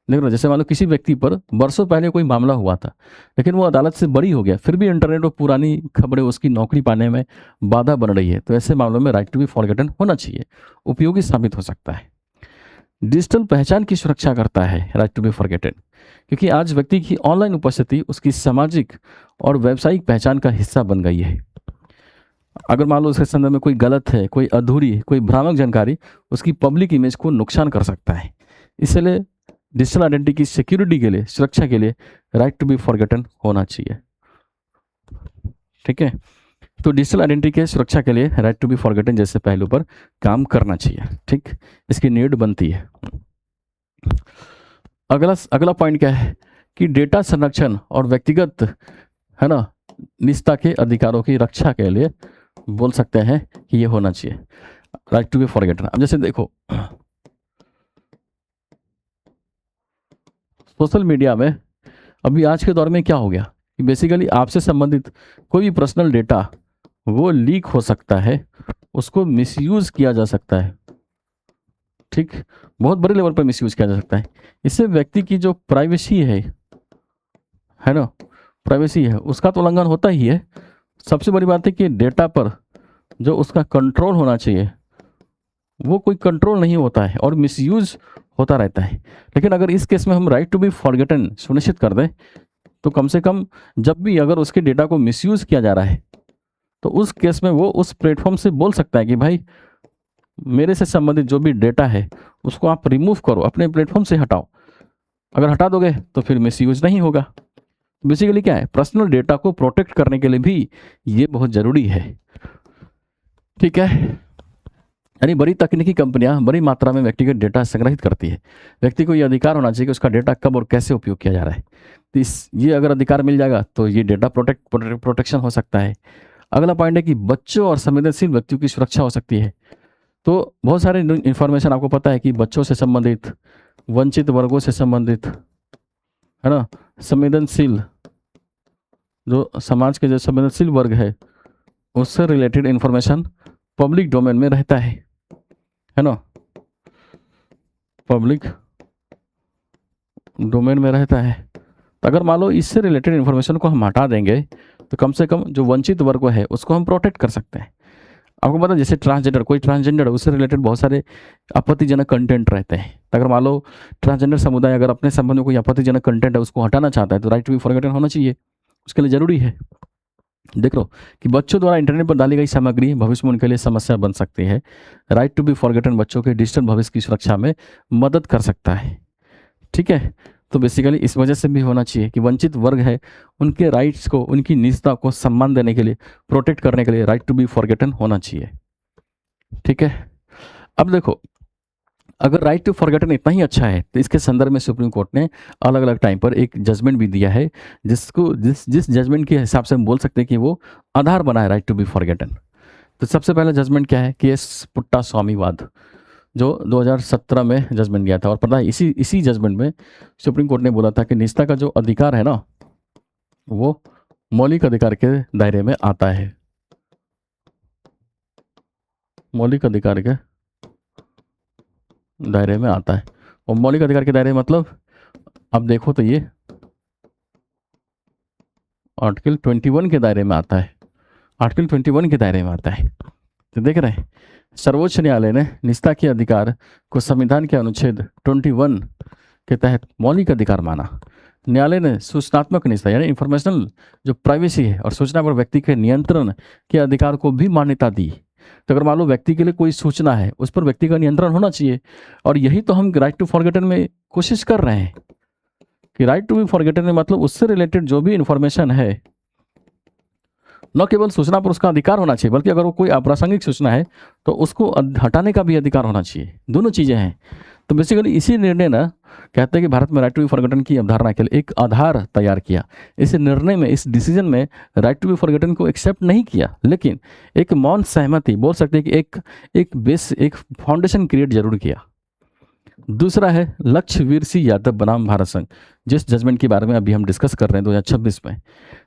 देखो, जैसे मान लो किसी व्यक्ति पर वर्षों पहले कोई मामला हुआ था, लेकिन वो अदालत से बरी हो गया, फिर भी इंटरनेट पर पुरानी खबरें उसकी नौकरी पाने में बाधा बन रही है, तो ऐसे मामलों में राइट टू बी फॉरगेटन होना चाहिए, उपयोगी साबित हो सकता है। डिजिटल पहचान की सुरक्षा करता है राइट टू बी फॉरगेटन, क्योंकि आज व्यक्ति की ऑनलाइन उपस्थिति उसकी सामाजिक और व्यावसायिक पहचान का हिस्सा बन गई है। अगर मान लो उसके संदर्भ में कोई गलत है, कोई अधूरी, कोई भ्रामक जानकारी उसकी पब्लिक इमेज को नुकसान कर सकता है। इसलिए डिजिटल आइडेंटिटी की सिक्योरिटी के लिए, सुरक्षा के लिए राइट टू बी फॉरगेटन होना चाहिए। ठीक है, तो डिजिटल आइडेंटिटी के सुरक्षा के लिए राइट टू बी फॉरगेटन जैसे पहलू पर काम करना चाहिए। ठीक, इसकी नीड बनती है। अगला पॉइंट क्या है कि डेटा संरक्षण और व्यक्तिगत, है ना, निजता के अधिकारों की रक्षा के लिए बोल सकते हैं कि ये होना चाहिए राइट टू बी फॉरगेटन। अब जैसे देखो, सोशल मीडिया में अभी आज के दौर में क्या हो गया कि बेसिकली आपसे संबंधित कोई भी पर्सनल डेटा वो लीक हो सकता है, उसको मिसयूज किया जा सकता है। ठीक, बहुत बड़े लेवल पर मिसयूज किया जा सकता है। इससे व्यक्ति की जो प्राइवेसी है ना, प्राइवेसी है, उसका तो उल्लंघन होता ही है। सबसे बड़ी बात है कि डेटा पर जो उसका कंट्रोल होना चाहिए वो कोई कंट्रोल नहीं होता है और मिसयूज होता रहता है। लेकिन अगर इस केस में हम राइट टू बी फॉरगेटन सुनिश्चित कर दें, तो कम से कम जब भी अगर उसके डेटा को मिसयूज किया जा रहा है, तो उस केस में वो उस प्लेटफॉर्म से बोल सकता है कि भाई मेरे से संबंधित जो भी डेटा है उसको आप रिमूव करो, अपने प्लेटफॉर्म से हटाओ। अगर हटा दोगे तो फिर मिसयूज नहीं होगा। बेसिकली क्या है, पर्सनल डेटा को प्रोटेक्ट करने के लिए भी ये बहुत ज़रूरी है। ठीक है, यानी बड़ी तकनीकी कंपनियां बड़ी मात्रा में व्यक्तिगत डेटा संग्रहित करती है। व्यक्ति को ये अधिकार होना चाहिए कि उसका डेटा कब और कैसे उपयोग किया जा रहा है। तो ये अगर अधिकार मिल जाएगा तो ये डेटा प्रोटेक्शन हो सकता है। अगला पॉइंट है कि बच्चों और संवेदनशील व्यक्तियों की सुरक्षा हो सकती है। तो बहुत सारे इन्फॉर्मेशन आपको पता है कि बच्चों से संबंधित, वंचित वर्गों से संबंधित, है ना, संवेदनशील, जो समाज के जो संवेदनशील वर्ग है उससे रिलेटेड इन्फॉर्मेशन पब्लिक डोमेन में रहता है ना, पब्लिक डोमेन में रहता है। तो अगर मान लो इससे रिलेटेड इन्फॉर्मेशन को हम हटा देंगे तो कम से कम जो वंचित वर्ग है उसको हम प्रोटेक्ट कर सकते हैं। आपको पता है जैसे कोई ट्रांसजेंडर है, उससे रिलेटेड बहुत सारे आपत्तिजनक कंटेंट रहते हैं। अगर मान लो ट्रांसजेंडर समुदाय अगर अपने संबंध में कोई आपत्तिजनक कंटेंट है उसको हटाना चाहता है तो राइट टू बी फॉरगेटन होना चाहिए, उसके लिए ज़रूरी है। देख लो कि बच्चों द्वारा इंटरनेट पर डाली गई सामग्री भविष्य में उनके लिए समस्या बन सकती है। राइट टू बी फॉरगेटन बच्चों के डिजिटल भविष्य की सुरक्षा में मदद कर सकता है। ठीक है, तो बेसिकली इस वजह से भी होना चाहिए कि वंचित वर्ग है उनके राइट्स को, उनकी निजता को सम्मान देने के लिए, प्रोटेक्ट करने के लिए राइट टू बी फॉरगेटन होना चाहिए। ठीक है, अब देखो अगर राइट टू फॉरगेटन इतना ही अच्छा है तो इसके संदर्भ में सुप्रीम कोर्ट ने अलग अलग टाइम पर एक जजमेंट भी दिया है, जिसको जिस जजमेंट के हिसाब से हम बोल सकते हैं कि वो आधार बना है राइट टू बी फॉरगेटन। तो सबसे पहला जजमेंट क्या है, केस पुट्टा स्वामीवाद, जो 2017 में जजमेंट दिया था। और पता है इसी इसी जजमेंट में सुप्रीम कोर्ट ने बोला था कि निजता का जो अधिकार है ना, वो मौलिक अधिकार के दायरे में आता है। मौलिक अधिकार के दायरे में आता है। और मौलिक अधिकार के दायरे मतलब अब देखो तो ये आर्टिकल 21 के दायरे में आता है। आर्टिकल 21 के दायरे में आता है। तो देख रहे हैं, सर्वोच्च न्यायालय ने निजता के अधिकार को संविधान के अनुच्छेद 21 के तहत मौलिक अधिकार माना। न्यायालय ने सूचनात्मक निजता यानी इंफॉर्मेशनल जो प्राइवेसी है और सूचना पर व्यक्ति के नियंत्रण के अधिकार को भी मान्यता दी। तो अगर मान लो व्यक्ति के लिए कोई सूचना है, उस पर व्यक्ति का नियंत्रण होना चाहिए। और यही तो हम राइट टू फॉरगेटन में कोशिश कर रहे हैं कि राइट टू बी फॉरगेटन में मतलब उससे रिलेटेड जो भी इंफॉर्मेशन है, न केवल सूचना पर उसका अधिकार होना चाहिए, बल्कि अगर वो कोई अप्रासंगिक सूचना है तो उसको हटाने का भी अधिकार होना चाहिए। दोनों चीज़ें हैं। तो बेसिकली इसी निर्णय ना कहते हैं कि भारत में राइट टू बी फॉरगेटन की अवधारणा के लिए एक आधार तैयार किया। इस निर्णय में, इस डिसीजन में राइट टू बी फॉरगेटन को एक्सेप्ट नहीं किया, लेकिन एक मौन सहमति बोल सकते हैं कि एक बेस, एक फाउंडेशन क्रिएट जरूर किया। दूसरा है लक्ष्यवीर सिंह यादव बनाम भारत संघ, जिस जजमेंट के बारे में अभी हम डिस्कस कर रहे हैं 2026 में।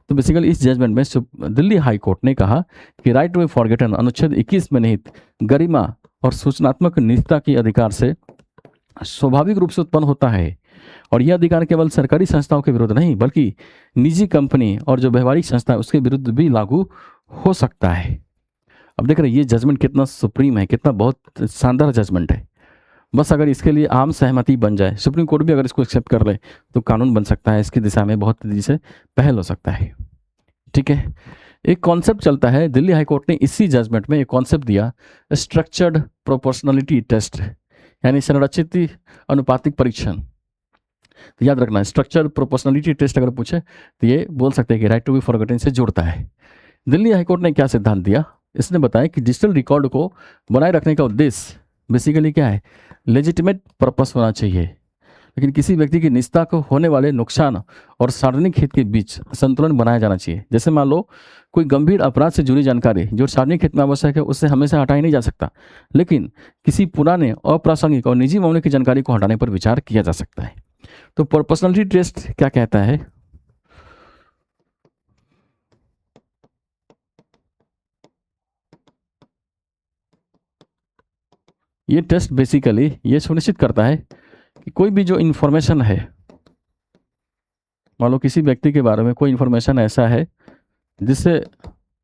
तो बेसिकली इस जजमेंट में दिल्ली हाई कोर्ट ने कहा कि राइट टू बी फॉरगेटन अनुच्छेद 21 में निहित गरिमा और सूचनात्मक निजता के अधिकार से स्वाभाविक रूप से उत्पन्न होता है। और यह अधिकार केवल सरकारी संस्थाओं के विरुद्ध नहीं, बल्कि निजी कंपनी और जो व्यवहारिक संस्था है उसके विरुद्ध भी लागू हो सकता है। अब देख रहे हैं ये जजमेंट कितना सुप्रीम है, कितना बहुत शानदार जजमेंट है। बस अगर इसके लिए आम सहमति बन जाए, सुप्रीम कोर्ट भी अगर इसको एक्सेप्ट कर ले, तो कानून बन सकता है। इसकी दिशा में बहुत तेजी से पहल हो सकता है। ठीक है, एक कॉन्सेप्ट चलता है। दिल्ली हाई कोर्ट ने इसी जजमेंट में एक कॉन्सेप्ट दिया, स्ट्रक्चर्ड प्रोपोर्शनलिटी टेस्ट, यानी संरचित अनुपातिक परीक्षण। तो याद रखना, स्ट्रक्चर प्रोपोर्शनलिटी टेस्ट अगर पूछे तो ये बोल सकते हैं कि राइट टू बी फॉरगेटन से जुड़ता है। दिल्ली हाईकोर्ट ने क्या सिद्धांत दिया, इसने बताया कि डिजिटल रिकॉर्ड को बनाए रखने का उद्देश्य बेसिकली क्या है, लेजिटिमेट पर्पस होना चाहिए, लेकिन किसी व्यक्ति की निजता को होने वाले नुकसान और सार्वजनिक हित के बीच संतुलन बनाया जाना चाहिए। जैसे मान लो कोई गंभीर अपराध से जुड़ी जानकारी जो सार्वजनिक हित में आवश्यक है, उससे हमेशा हटाया नहीं जा सकता, लेकिन किसी पुराने अप्रासंगिक और निजी मामले की जानकारी को हटाने पर विचार किया जा सकता है। तो पर्सनैलिटी टेस्ट क्या कहता है, ये टेस्ट बेसिकली ये सुनिश्चित करता है कि कोई भी जो इन्फॉर्मेशन है, मान लो किसी व्यक्ति के बारे में कोई इन्फॉर्मेशन ऐसा है जिससे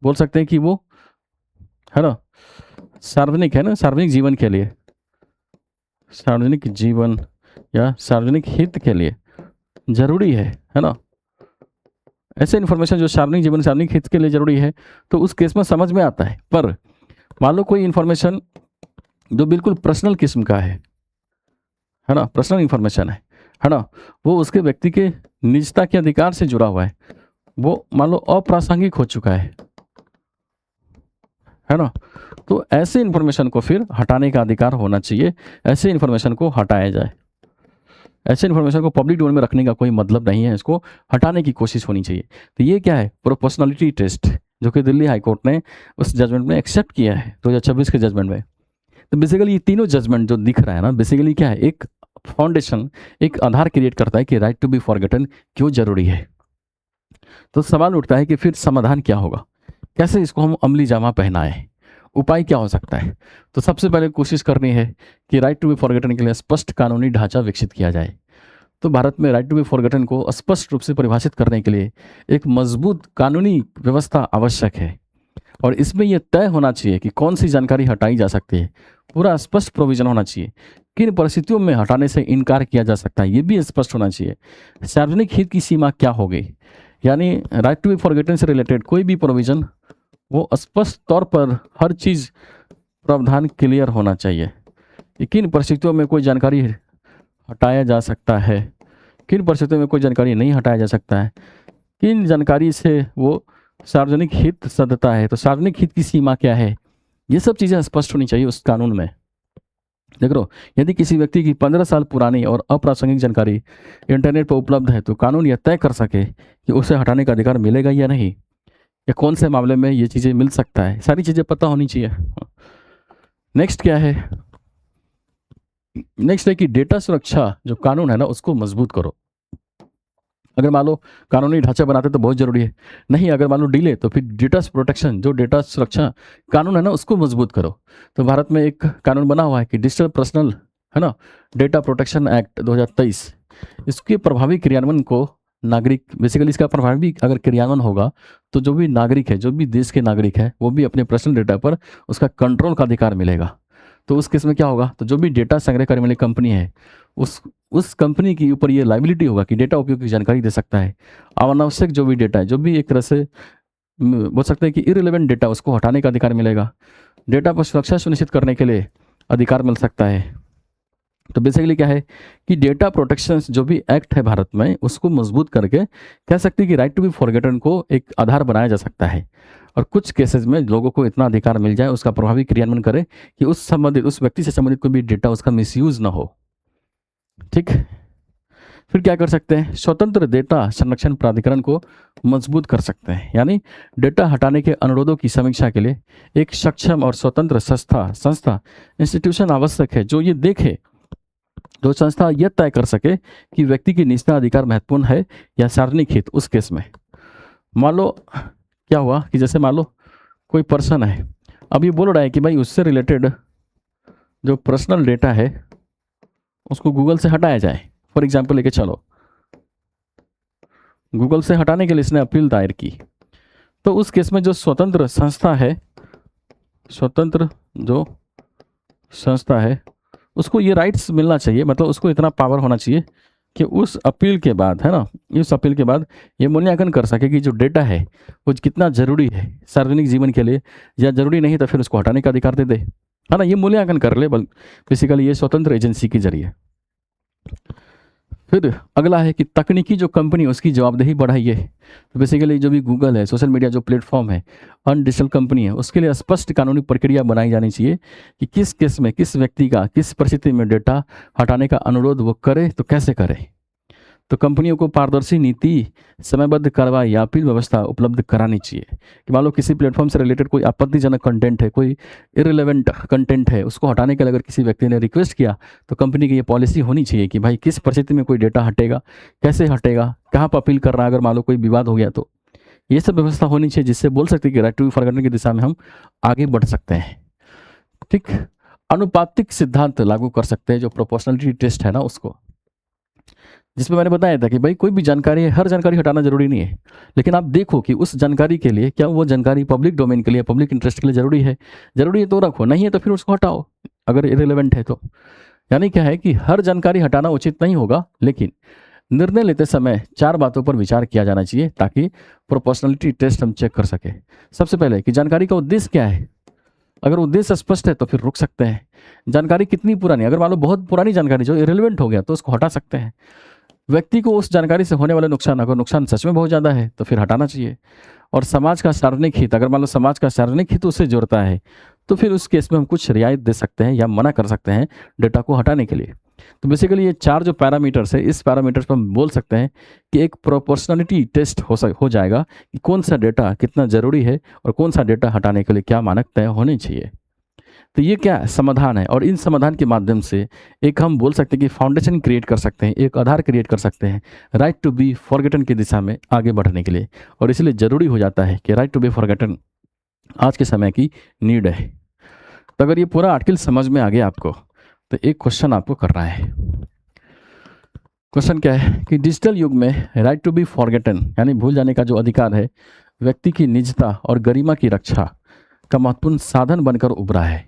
बोल सकते हैं कि वो है ना सार्वजनिक है ना, सार्वजनिक जीवन के लिए, सार्वजनिक जीवन या सार्वजनिक हित के लिए जरूरी है ना, ऐसे इन्फॉर्मेशन जो सार्वजनिक जीवन सार्वजनिक हित के लिए जरूरी है, तो उस केस में समझ में आता है। पर मान लो कोई इन्फॉर्मेशन जो बिल्कुल पर्सनल किस्म का है ना, पर्सनल इन्फॉर्मेशन है ना, वो उसके व्यक्ति के निजता के अधिकार से जुड़ा हुआ है, वो मान लो अप्रासंगिक हो चुका है ना, तो ऐसे इन्फॉर्मेशन को फिर हटाने का अधिकार होना चाहिए। ऐसे इन्फॉर्मेशन को हटाया जाए। ऐसे इन्फॉर्मेशन को पब्लिक डोमेन में रखने का कोई मतलब नहीं है, इसको हटाने की कोशिश होनी चाहिए। तो ये क्या है, प्रोपोर्शनलिटी टेस्ट, जो कि दिल्ली हाई कोर्ट ने उस जजमेंट में एक्सेप्ट किया है 2026 के जजमेंट में। तो बेसिकली ये तीनों जजमेंट जो दिख रहा है ना, बेसिकली क्या है, एक फाउंडेशन, एक आधार क्रिएट करता है कि राइट टू बी फॉरगेटन क्यों जरूरी है। तो सवाल उठता है कि फिर समाधान क्या होगा, कैसे इसको हम अमली जामा पहनाएं, उपाय क्या हो सकता है। तो सबसे पहले कोशिश करनी है कि राइट टू बी फॉरगेटन के लिए स्पष्ट कानूनी ढांचा विकसित किया जाए। तो भारत में राइट टू बी फॉरगेटन को स्पष्ट रूप से परिभाषित करने के लिए एक मजबूत कानूनी व्यवस्था आवश्यक है, और इसमें यह तय होना चाहिए कि कौन सी जानकारी हटाई जा सकती है। पूरा स्पष्ट प्रोविजन होना चाहिए, किन परिस्थितियों में हटाने से इनकार किया जा सकता है, ये भी स्पष्ट होना चाहिए। सार्वजनिक हित की सीमा क्या होगी, यानी राइट टू बी फॉरगेटन से रिलेटेड कोई भी प्रोविजन वो स्पष्ट तौर पर हर चीज़ प्रावधान क्लियर होना चाहिए कि किन परिस्थितियों में कोई जानकारी हटाया जा सकता है, किन परिस्थितियों में कोई जानकारी नहीं हटाया जा सकता है, किन जानकारी से वो सार्वजनिक हित सदता है, तो सार्वजनिक हित की सीमा क्या है, ये सब चीज़ें स्पष्ट होनी चाहिए उस कानून में। देख लो, यदि किसी व्यक्ति की 15 साल पुरानी और अप्रासंगिक जानकारी इंटरनेट पर उपलब्ध है तो कानून यह तय कर सके कि उसे हटाने का अधिकार मिलेगा या नहीं, या कौन से मामले में ये चीज़ें मिल सकता है, सारी चीज़ें पता होनी चाहिए। नेक्स्ट क्या है? नेक्स्ट है कि डेटा सुरक्षा जो कानून है ना उसको मजबूत करो। अगर मान लो कानूनी ढांचा बनाते तो बहुत जरूरी है, नहीं अगर मान लो डीले तो फिर डेटा प्रोटेक्शन जो डेटा सुरक्षा कानून है ना उसको मजबूत करो। तो भारत में एक कानून बना हुआ है कि डिजिटल पर्सनल है ना डेटा प्रोटेक्शन एक्ट 2023, इसके प्रभावी क्रियान्वयन को नागरिक बेसिकली इसका प्रभावी अगर क्रियान्वयन होगा तो जो भी नागरिक है, जो भी देश के नागरिक है, वो भी अपने पर्सनल डेटा पर उसका कंट्रोल का अधिकार मिलेगा। तो उस केस में क्या होगा, तो जो भी डेटा संग्रह करने वाली कंपनी है उस कंपनी के ऊपर ये लाइबिलिटी होगा कि डेटा उपयोग की जानकारी दे सकता है। अनावश्यक जो भी डेटा है, जो भी एक तरह से बोल सकते हैं कि इररिलेवेंट डेटा, उसको हटाने का अधिकार मिलेगा। डेटा पर सुरक्षा सुनिश्चित करने के लिए अधिकार मिल सकता है। तो बेसिकली क्या है कि डेटा प्रोटेक्शन जो भी एक्ट है भारत में उसको मजबूत करके कह सकते हैं कि राइट टू बी फॉरगेटन को एक आधार बनाया जा सकता है, और कुछ केसेस में लोगों को इतना अधिकार मिल जाए, उसका प्रभावी क्रियान्वयन करे कि उस व्यक्ति से संबंधित कोई भी डेटा उसका मिसयूज ना हो। ठीक, फिर क्या कर सकते हैं, स्वतंत्र डेटा संरक्षण प्राधिकरण को मजबूत कर सकते हैं, यानी डेटा हटाने के अनुरोधों की समीक्षा के लिए एक सक्षम और स्वतंत्र संस्था इंस्टीट्यूशन आवश्यक है, जो ये देखे, जो संस्था यह तय कर सके कि व्यक्ति की निजता अधिकार महत्वपूर्ण है या सार्वजनिक हित। उस केस में मान लो क्या हुआ कि जैसे मान लो कोई पर्सन है, अब ये बोल रहा है कि भाई उससे रिलेटेड जो पर्सनल डेटा है उसको गूगल से हटाया जाए, फॉर एग्जाम्पल लेके चलो, गूगल से हटाने के लिए इसने अपील दायर की। तो उस केस में जो स्वतंत्र संस्था है उसको ये राइट्स मिलना चाहिए, मतलब उसको इतना पावर होना चाहिए कि उस अपील के बाद है ना, इस अपील के बाद ये मूल्यांकन कर सके कि जो डेटा है वो कितना जरूरी है सार्वजनिक जीवन के लिए, या जरूरी नहीं तो फिर उसको हटाने का अधिकार दे दे, है ना, ये मूल्यांकन कर ले बेसिकली ये स्वतंत्र एजेंसी के जरिए। फिर अगला है कि तकनीकी जो कंपनी उसकी जवाबदेही बढ़ाइए। तो बेसिकली जो भी गूगल है, सोशल मीडिया जो प्लेटफॉर्म है, अन्य डिजिटल कंपनी है, उसके लिए स्पष्ट कानूनी प्रक्रिया बनाई जानी चाहिए कि किस केस में किस व्यक्ति का किस परिस्थिति में डेटा हटाने का अनुरोध वो करे तो कैसे करे। तो कंपनियों को पारदर्शी नीति, समयबद्ध कार्रवाई या अपील व्यवस्था उपलब्ध करानी चाहिए कि मान लो किसी प्लेटफॉर्म से रिलेटेड कोई आपत्तिजनक कंटेंट है, कोई इररिलेवेंट कंटेंट है, उसको हटाने के लिए अगर किसी व्यक्ति ने रिक्वेस्ट किया तो कंपनी की ये पॉलिसी होनी चाहिए कि भाई किस परिस्थिति में कोई डेटा हटेगा, कैसे हटेगा, कहाँ पर अपील कर रहा है, अगर मान लो कोई विवाद हो गया तो ये सब व्यवस्था होनी चाहिए, जिससे बोल सकते हैं कि राइट टू बी फॉरगॉटन की दिशा में हम आगे बढ़ सकते हैं। ठीक, अनुपातिक सिद्धांत लागू कर सकते हैं, जो प्रोपोर्शनलिटी टेस्ट है ना उसको, जिसमें मैंने बताया था कि भाई कोई भी जानकारी है, हर जानकारी हटाना जरूरी नहीं है, लेकिन आप देखो कि उस जानकारी के लिए क्या वो जानकारी पब्लिक डोमेन के लिए, पब्लिक इंटरेस्ट के लिए जरूरी है तो रखो, नहीं है तो फिर उसको हटाओ अगर इरेलेवेंट है तो। यानी क्या है कि हर जानकारी हटाना उचित नहीं होगा, लेकिन निर्णय लेते समय 4 बातों पर विचार किया जाना चाहिए ताकि प्रोपोर्शनलिटी टेस्ट हम चेक कर सके। सबसे पहले कि जानकारी का उद्देश्य क्या है, अगर उद्देश्य स्पष्ट है तो फिर रुक सकते हैं। जानकारी कितनी पुरानी, अगर मान लो बहुत पुरानी जानकारी जो इरेलेवेंट हो गया तो उसको हटा सकते हैं। व्यक्ति को उस जानकारी से होने वाले नुकसान, अगर नुकसान सच में बहुत ज़्यादा है तो फिर हटाना चाहिए। और समाज का सार्वजनिक हित, अगर मान लो समाज का सार्वजनिक हित उससे जुड़ता है तो फिर उस केस में हम कुछ रियायत दे सकते हैं या मना कर सकते हैं डेटा को हटाने के लिए। तो बेसिकली ये 4 जो पैरामीटर्स है, इस पैरामीटर्स पर हम बोल सकते हैं कि एक प्रोपोर्शनलिटी टेस्ट हो जाएगा कि कौन सा डेटा कितना ज़रूरी है और कौन सा डेटा हटाने के लिए क्या मानक तय होने चाहिए। तो ये क्या समाधान है, और इन समाधान के माध्यम से एक हम बोल सकते हैं कि फाउंडेशन क्रिएट कर सकते हैं, एक आधार क्रिएट कर सकते हैं राइट टू बी फॉरगेटन की दिशा में आगे बढ़ने के लिए। और इसलिए ज़रूरी हो जाता है कि राइट टू बी फॉरगेटन आज के समय की नीड है। तो अगर ये पूरा आर्टिकल समझ में आ गया आपको तो एक क्वेश्चन आपको करना है। क्वेश्चन क्या है कि डिजिटल युग में राइट टू बी फॉरगेटन यानी भूल जाने का जो अधिकार है, व्यक्ति की निजता और गरिमा की रक्षा का महत्वपूर्ण साधन बनकर उभरा है।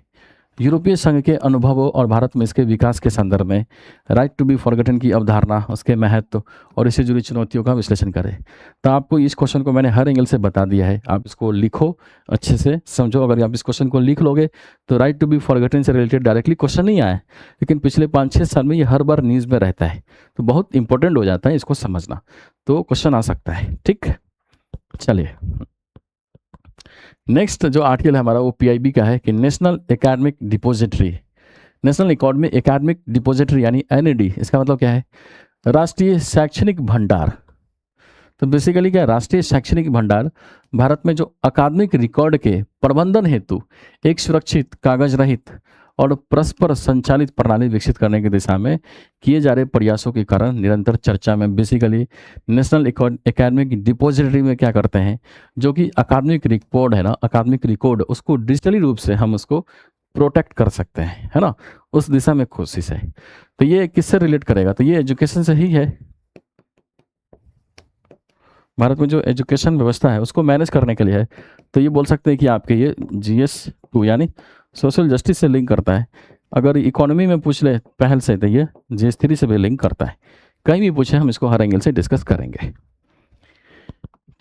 यूरोपीय संघ के अनुभवों और भारत में इसके विकास के संदर्भ में राइट टू बी फॉरगेटन की अवधारणा, उसके महत्व और इससे जुड़ी चुनौतियों का विश्लेषण करें। तो आपको इस क्वेश्चन को मैंने हर एंगल से बता दिया है, आप इसको लिखो, अच्छे से समझो। अगर आप इस क्वेश्चन को लिख लोगे तो राइट टू बी फॉरगेटन से रिलेटेड डायरेक्टली क्वेश्चन नहीं आया, लेकिन पिछले 5-6 साल में ये हर बार न्यूज़ में रहता है, तो बहुत इंपॉर्टेंट हो जाता है इसको समझना, तो क्वेश्चन आ सकता है। ठीक, चलिए नेक्स्ट जो आर्टिकल है हमारा वो पीआईबी का है कि national academic depository national academic depository यानी एनएडी, इसका मतलब क्या है? राष्ट्रीय शैक्षणिक भंडार। तो बेसिकली क्या है? राष्ट्रीय शैक्षणिक भंडार भारत में जो अकादमिक रिकॉर्ड के प्रबंधन हेतु एक सुरक्षित, कागज रहित और परस्पर संचालित प्रणाली विकसित करने की दिशा में किए जा रहे प्रयासों के कारण निरंतर चर्चा में। बेसिकली नेशनल एकेडमिक डिपॉजिटरी में क्या करते हैं, जो कि अकादमिक रिकॉर्ड है ना, अकादमिक रिकॉर्ड, उसको डिजिटली रूप से हम उसको प्रोटेक्ट कर सकते हैं, है ना, उस दिशा में कोशिश है। तो ये किससे रिलेट करेगा? तो ये एजुकेशन से ही है। भारत में जो एजुकेशन व्यवस्था है उसको मैनेज करने के लिए है। तो ये बोल सकते हैं कि आपके ये GS2 यानी सोशल जस्टिस से लिंक करता है। अगर इकोनॉमी में पूछ ले पहल से, तो ये GS3 से भी लिंक करता है। कहीं भी पूछे हम इसको हर एंगल से डिस्कस करेंगे।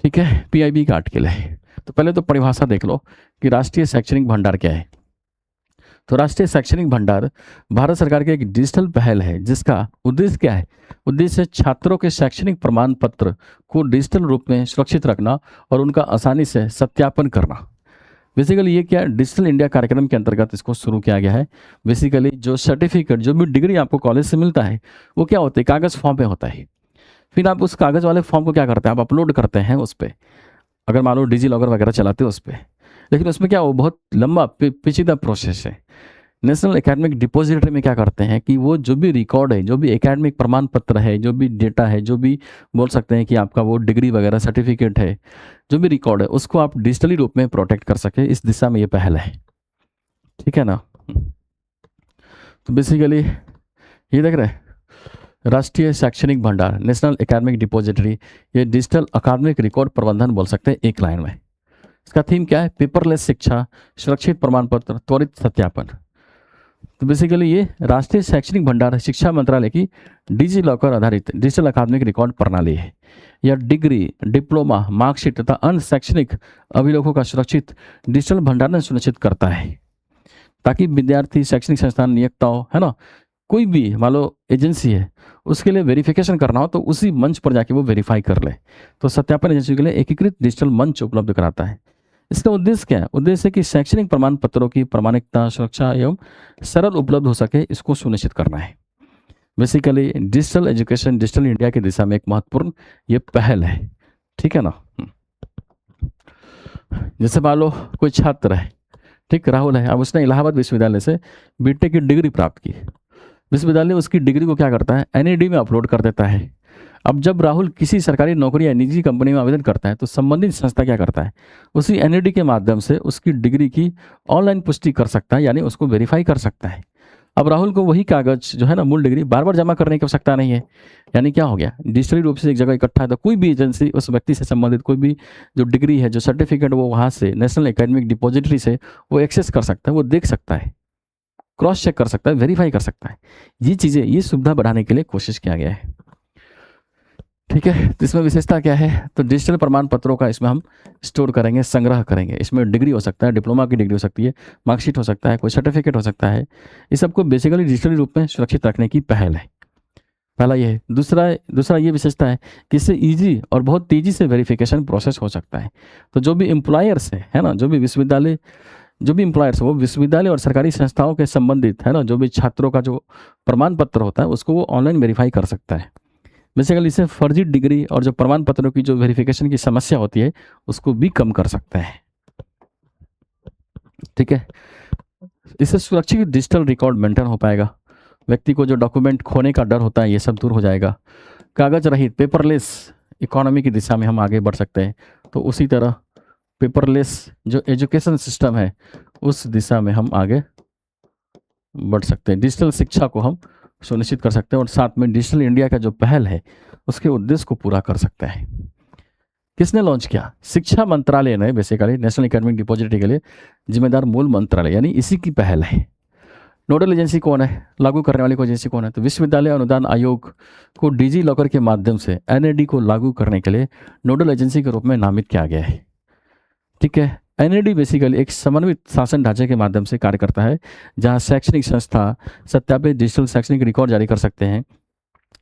ठीक है, PIB कार्ड के लिए तो पहले तो परिभाषा देख लो कि राष्ट्रीय शैक्षणिक भंडार क्या है। तो राष्ट्रीय शैक्षणिक भंडार भारत सरकार की एक डिजिटल पहल है जिसका उद्देश्य क्या है? उद्देश्य छात्रों के शैक्षणिक प्रमाण पत्र को डिजिटल रूप में सुरक्षित रखना और उनका आसानी से सत्यापन करना। बेसिकली ये क्या, डिजिटल इंडिया कार्यक्रम के अंतर्गत इसको शुरू किया गया है। बेसिकली जो सर्टिफिकेट, जो भी डिग्री आपको कॉलेज से मिलता है वो क्या होता है? कागज़ फॉर्म पे होता है। फिर आप उस कागज़ वाले फॉर्म को क्या करते हैं? आप अपलोड करते हैं उस पर, अगर मान लो डिजी लॉकर वगैरह चलाते हो उस पर। लेकिन उसमें क्या, वो बहुत लंबा पेचीदा प्रोसेस है। नेशनल एकेडमिक डिपॉजिटरी में क्या करते हैं कि वो जो भी रिकॉर्ड है, जो भी एकेडमिक प्रमाण पत्र है, जो भी डेटा है, जो भी बोल सकते हैं कि आपका वो डिग्री वगैरह सर्टिफिकेट है, जो भी रिकॉर्ड है, उसको आप डिजिटली रूप में प्रोटेक्ट कर सके, इस दिशा में ये पहल है। ठीक है ना। तो बेसिकली ये देख रहे हैं, राष्ट्रीय शैक्षणिक भंडार, नेशनल एकेडमिक डिपॉजिटरी, ये डिजिटल अकादमिक रिकॉर्ड प्रबंधन बोल सकते हैं एक लाइन में। इसका थीम क्या है? पेपरलेस शिक्षा, सुरक्षित प्रमाण पत्र, त्वरित सत्यापन। तो बेसिकली ये राष्ट्रीय शैक्षणिक भंडार शिक्षा मंत्रालय की डिजी लॉकर आधारित डिजिटल अकादमिक रिकॉर्ड प्रणाली है। यह डिग्री, डिप्लोमा, मार्कशीट तथा अन्य शैक्षणिक अभिलेखों का सुरक्षित डिजिटल भंडारण सुनिश्चित करता है, ताकि विद्यार्थी, शैक्षणिक संस्थान, नियोक्ताओं, है ना, कोई भी मान लो एजेंसी है, उसके लिए वेरिफिकेशन करना हो तो उसी मंच पर जाके वो वेरीफाई कर ले। तो सत्यापन एजेंसी के लिए एकीकृत डिजिटल मंच उपलब्ध कराता है। इसका उद्देश्य क्या है? उद्देश्य है कि शैक्षणिक प्रमाण पत्रों की प्रामाणिकता, सुरक्षा एवं सरल उपलब्ध हो सके, इसको सुनिश्चित करना है। Basically digital education, digital India की दिशा में एक महत्वपूर्ण ये पहल है। ठीक है ना। जैसे मान लो कोई छात्र है, ठीक, राहुल है, अब उसने इलाहाबाद विश्वविद्यालय से बीटेक की डिग्री प्राप्त की। विश्वविद्यालय उसकी डिग्री को क्या करता है? NAD में अपलोड कर देता है। अब जब राहुल किसी सरकारी नौकरी या निजी कंपनी में आवेदन करता है तो संबंधित संस्था क्या करता है? उसी NAD के माध्यम से उसकी डिग्री की ऑनलाइन पुष्टि कर सकता है, यानी उसको वेरीफाई कर सकता है। अब राहुल को वही कागज जो है ना, मूल डिग्री, बार बार जमा करने की आवश्यकता नहीं है। यानी क्या हो गया? डिजिटली रूप से एक जगह इकट्ठा है, तो कोई भी एजेंसी उस व्यक्ति से संबंधित कोई भी जो डिग्री है, जो सर्टिफिकेट, वो वहाँ से नेशनल एकेडमिक डिपॉजिटरी से वो एक्सेस कर सकता है, वो देख सकता है, क्रॉस चेक कर सकता है, वेरीफाई कर सकता है। ये चीज़ें, ये सुविधा बढ़ाने के लिए कोशिश किया गया है। ठीक है, तो इसमें विशेषता क्या है? तो डिजिटल प्रमाण पत्रों का इसमें हम स्टोर करेंगे, संग्रह करेंगे। इसमें डिग्री हो सकता है, डिप्लोमा की डिग्री हो सकती है, मार्कशीट हो सकता है, कोई सर्टिफिकेट हो सकता है। इस सबको बेसिकली डिजिटली रूप में सुरक्षित रखने की पहल है। पहला ये है। दूसरा ये विशेषता है कि इससे ईजी और बहुत तेज़ी से वेरिफिकेशन प्रोसेस हो सकता है। तो जो भी एम्प्लॉयर्स है ना, जो भी एम्प्लॉयर्स, वो विश्वविद्यालय और सरकारी संस्थाओं के संबंधित, है ना, जो भी छात्रों का जो प्रमाण पत्र होता है उसको वो ऑनलाइन वेरीफाई कर सकता है। बेसिकली इससे फर्जी डिग्री और जो प्रमाण पत्रों की जो वेरिफिकेशन की समस्या होती है उसको भी कम कर सकता है। ठीक है, इससे सुरक्षित डिजिटल रिकॉर्ड मेंटेन हो पाएगा। व्यक्ति को जो डॉक्यूमेंट खोने का डर होता है ये सब दूर हो जाएगा। कागज रहित, पेपरलेस इकोनॉमी की दिशा में हम आगे बढ़ सकते हैं। तो उसी तरह पेपरलेस जो एजुकेशन सिस्टम है उस दिशा में हम आगे बढ़ सकते हैं। डिजिटल शिक्षा को हम सुनिश्चित कर सकते हैं और साथ में डिजिटल इंडिया का जो पहल है उसके उद्देश्य को पूरा कर सकते हैं। किसने लॉन्च किया? शिक्षा मंत्रालय ने। बेसिकली नेशनल एकेडमिक डिपॉजिटरी के लिए जिम्मेदार मूल मंत्रालय, यानी इसी की पहल है। नोडल एजेंसी कौन है? लागू करने वाली कोई एजेंसी कौन है? तो विश्वविद्यालय अनुदान आयोग को डिजी लॉकर के माध्यम से NAD को लागू करने के लिए नोडल एजेंसी के रूप में नामित किया गया है। ठीक है, NAD बेसिकली एक समन्वित शासन ढांचे के माध्यम से कार्य करता है, जहां शैक्षणिक संस्था सत्यापित डिजिटल शैक्षणिक रिकॉर्ड जारी कर सकते हैं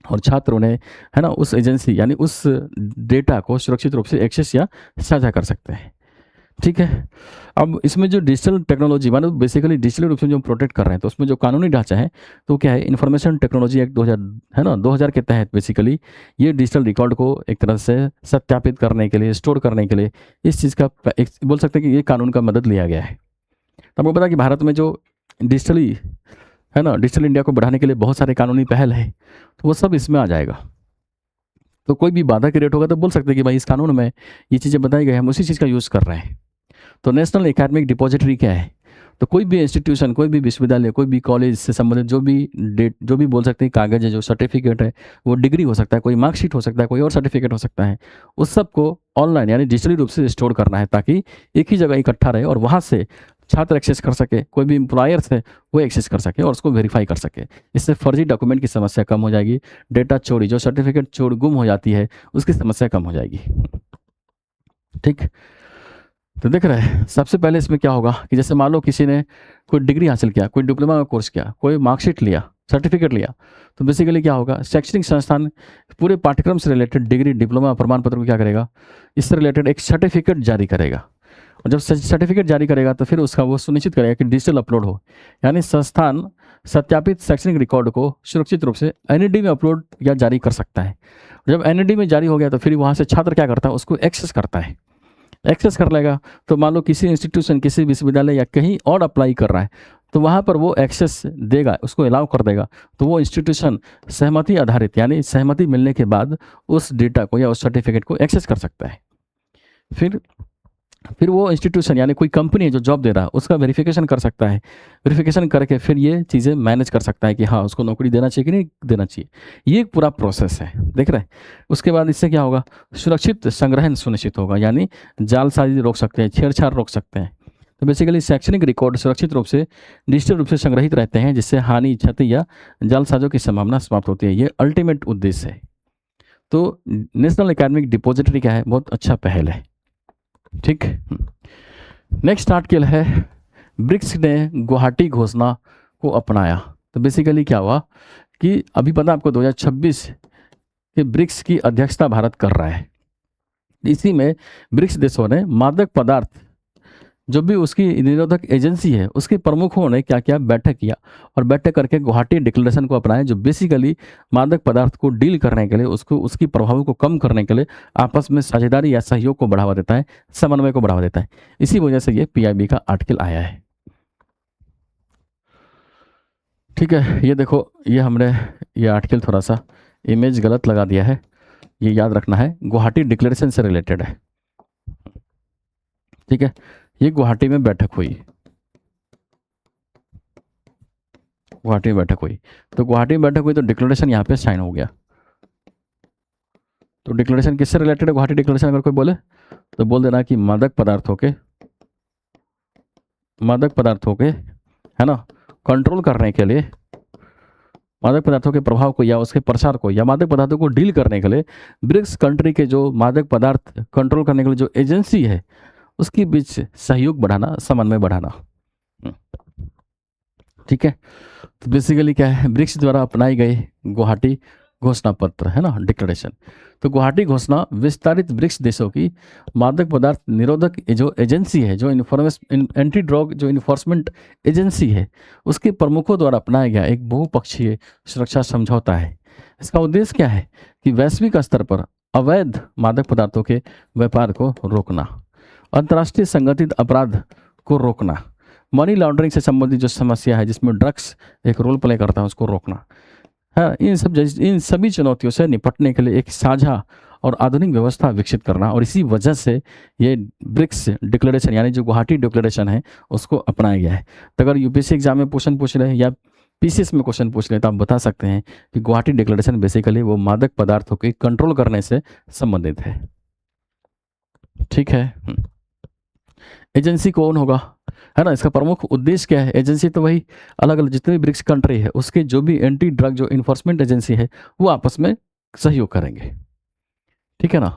और छात्र उन्हें, है ना, उस एजेंसी यानी उस डेटा को सुरक्षित रूप से एक्सेस या साझा कर सकते हैं। ठीक है। अब इसमें जो डिजिटल टेक्नोलॉजी मानो बेसिकली डिजिटल रूप से जो प्रोटेक्ट कर रहे हैं, तो उसमें जो कानूनी ढांचा है तो क्या है, इन्फॉर्मेशन टेक्नोलॉजी एक्ट 2000 है ना, 2000 के तहत बेसिकली ये डिजिटल रिकॉर्ड को एक तरह से सत्यापित करने के लिए, स्टोर करने के लिए इस चीज़ का एक बोल सकते हैं कि ये कानून का मदद लिया गया है। तो आपको पता है कि भारत में जो डिजिटली है ना, डिजिटल इंडिया को बढ़ाने के लिए बहुत सारे कानूनी पहल है, तो वो सब इसमें आ जाएगा। तो कोई भी बाधा क्रिएट होगा तो बोल सकते हैं कि भाई इस कानून में ये चीज़ें बताई गई, हम उसी चीज़ का यूज़ कर रहे हैं। तो नेशनल एकेडमिक डिपॉजिटरी क्या है? तो कोई भी इंस्टीट्यूशन, कोई भी विश्वविद्यालय, कोई भी कॉलेज से संबंधित जो भी डेट, जो भी बोल सकते हैं कागज है, जो सर्टिफिकेट है, वो डिग्री हो सकता है, कोई मार्कशीट हो सकता है, कोई और सर्टिफिकेट हो सकता है, उस सब को ऑनलाइन यानी डिजिटली रूप से स्टोर करना है ताकि एक ही जगह इकट्ठा रहे और वहाँ से छात्र एक्सेस कर सके, कोई भी एम्प्लॉयर्स है वो एक्सेस कर सके और उसको वेरीफाई कर सके। इससे फर्जी डॉक्यूमेंट की समस्या कम हो जाएगी, डेटा चोरी, जो सर्टिफिकेट चोर गुम हो जाती है उसकी समस्या कम हो जाएगी। ठीक, तो देख रहे हैं सबसे पहले इसमें क्या होगा कि जैसे मान लो किसी ने कोई डिग्री हासिल किया, कोई डिप्लोमा का कोर्स किया, कोई मार्कशीट लिया, सर्टिफिकेट लिया, तो बेसिकली क्या होगा, शैक्षणिक संस्थान पूरे पाठ्यक्रम से रिलेटेड डिग्री, डिप्लोमा, प्रमाण पत्र को क्या करेगा, इससे रिलेटेड एक सर्टिफिकेट जारी करेगा। और जब सर्टिफिकेट जारी करेगा तो फिर उसका वो सुनिश्चित करेगा कि डिजिटल अपलोड हो, यानी संस्थान सत्यापित शैक्षणिक रिकॉर्ड को सुरक्षित रूप से एनईडी में अपलोड या जारी कर सकता है। जब एनईडी में जारी हो गया तो फिर वहाँ से छात्र क्या करता है, उसको एक्सेस करता है, एक्सेस कर लेगा। तो मान लो किसी इंस्टीट्यूशन, किसी विश्वविद्यालय या कहीं और अप्लाई कर रहा है तो वहाँ पर वो एक्सेस देगा, उसको अलाउ कर देगा। तो वो इंस्टीट्यूशन सहमति आधारित यानी सहमति मिलने के बाद उस डेटा को या उस सर्टिफिकेट को एक्सेस कर सकता है। फिर वो इंस्टीट्यूशन यानी कोई कंपनी है जो जॉब दे रहा है उसका वेरिफिकेशन कर सकता है, वेरिफिकेशन करके फिर ये चीज़ें मैनेज कर सकता है कि हाँ उसको नौकरी देना चाहिए कि नहीं देना चाहिए। ये एक पूरा प्रोसेस है, देख रहे हैं। उसके बाद इससे क्या होगा, सुरक्षित संग्रहण सुनिश्चित होगा, यानी जालसाजी रोक सकते हैं, छेड़छाड़ रोक सकते हैं। तो बेसिकली शैक्षणिक रिकॉर्ड सुरक्षित रूप से डिजिटल रूप से संग्रहित रहते हैं, जिससे हानि, क्षति या जालसाजों की संभावना समाप्त होती है। ये अल्टीमेट उद्देश्य है। तो नेशनल एकेडमिक डिपॉजिटरी क्या है, बहुत अच्छा पहल है। ठीक, नेक्स्ट आर्टिकल है, ब्रिक्स ने गुवाहाटी घोषणा को अपनाया। तो बेसिकली क्या हुआ कि अभी पता आपको 2026 के ब्रिक्स की अध्यक्षता भारत कर रहा है। इसी में ब्रिक्स देशों ने मादक पदार्थ जो भी उसकी निरोधक एजेंसी है उसके प्रमुखों ने क्या किया, बैठक किया और बैठक करके गुवाहाटी डिक्लेरेशन को अपनाया, जो बेसिकली मादक पदार्थ को डील करने के लिए, उसको उसकी प्रभाव को कम करने के लिए आपस में साझेदारी या सहयोग को बढ़ावा देता है, समन्वय को बढ़ावा देता है। इसी वजह से ये पीआईबी का आर्टिकल आया है। ठीक है, ये देखो, ये हमने ये आर्टिकल थोड़ा सा इमेज गलत लगा दिया है, ये याद रखना है, गुवाहाटी डिक्लेरेशन से रिलेटेड है। ठीक है, ये गुवाहाटी में बैठक हुई, गुवाहाटी में बैठक हुई। तो गुवाहाटी में बैठक हुई तो डिक्लेरेशन यहाँ पे साइन हो गया। तो डिक्लेरेशन किससे रिलेटेड है, गुवाहाटी डिक्लेरेशन अगर कोई बोले तो बोल देना कि मादक पदार्थों के है ना कंट्रोल करने के लिए, मादक पदार्थों के प्रभाव को या उसके प्रसार को या मादक पदार्थों को डील करने के लिए ब्रिक्स कंट्री के जो मादक पदार्थ कंट्रोल करने के लिए जो एजेंसी है उसके बीच सहयोग बढ़ाना, समन्वय बढ़ाना। ठीक है, तो बेसिकली क्या है, ब्रिक्स द्वारा अपनाई गई गुवाहाटी घोषणा पत्र है ना, डिक्लेरेशन। तो गुवाहाटी घोषणा विस्तारित ब्रिक्स देशों की मादक पदार्थ निरोधक जो एजेंसी है, जो एंटी ड्रग जो इन्फोर्समेंट एजेंसी है, उसके प्रमुखों द्वारा अपनाया गया एक बहुपक्षीय सुरक्षा समझौता है। इसका उद्देश्य क्या है कि वैश्विक स्तर पर अवैध मादक पदार्थों के व्यापार को रोकना, अंतर्राष्ट्रीय संगठित अपराध को रोकना, मनी लॉन्ड्रिंग से संबंधित जो समस्या है जिसमें ड्रग्स एक रोल प्ले करता है उसको रोकना है, इन सभी चुनौतियों से निपटने के लिए एक साझा और आधुनिक व्यवस्था विकसित करना। और इसी वजह से ये ब्रिक्स डिक्लेरेशन यानी जो गुवाहाटी डिक्लेरेशन है उसको अपनाया गया है। तो अगर यूपीएससी एग्जाम में क्वेश्चन पूछ रहे हैं या पीसीएस में क्वेश्चन पूछ रहे हैं तो आप बता सकते हैं कि गुवाहाटी डिक्लेरेशन बेसिकली वो मादक पदार्थों के कंट्रोल करने से संबंधित है। ठीक है, एजेंसी कौन होगा, है ना, इसका प्रमुख उद्देश्य क्या है, एजेंसी तो वही अलग अलग जितने भी ब्रिक्स कंट्री है उसके जो भी एंटी ड्रग जो इन्फोर्समेंट एजेंसी है वो आपस में सहयोग करेंगे। ठीक है ना,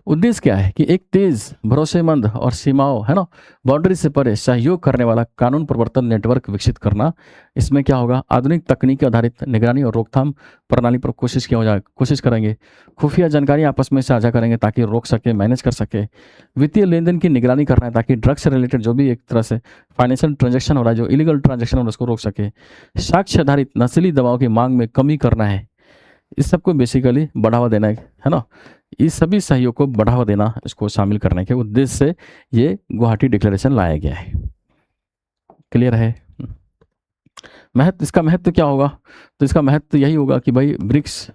उद्देश्य क्या है कि एक तेज, भरोसेमंद और सीमाओं, है ना, बाउंड्री से परे सहयोग करने वाला कानून प्रवर्तन नेटवर्क विकसित करना। इसमें क्या होगा, आधुनिक तकनीक आधारित निगरानी और रोकथाम प्रणाली पर कोशिश करेंगे। खुफिया जानकारी आपस में साझा करेंगे ताकि रोक सके, मैनेज कर सके। वित्तीय लेन देन की निगरानी करना है ताकि ड्रग्स से रिलेटेड जो भी एक तरह से फाइनेंशियल ट्रांजेक्शन हो रहा है, जो इलीगल ट्रांजेक्शन हो रहा है, उसको रोक सके। साक्ष्य आधारित नशीली दवाओं की मांग में कमी करना है। इस सबको बेसिकली बढ़ावा देना है ना। इस सभी सहयोग को बढ़ावा देना, इसको शामिल करने के उद्देश्य से ये गुवाहाटी डिक्लेरेशन लाया गया है। क्लियर है। महत्व, इसका महत्व क्या होगा, तो इसका महत्व यही होगा कि भाई ब्रिक्स,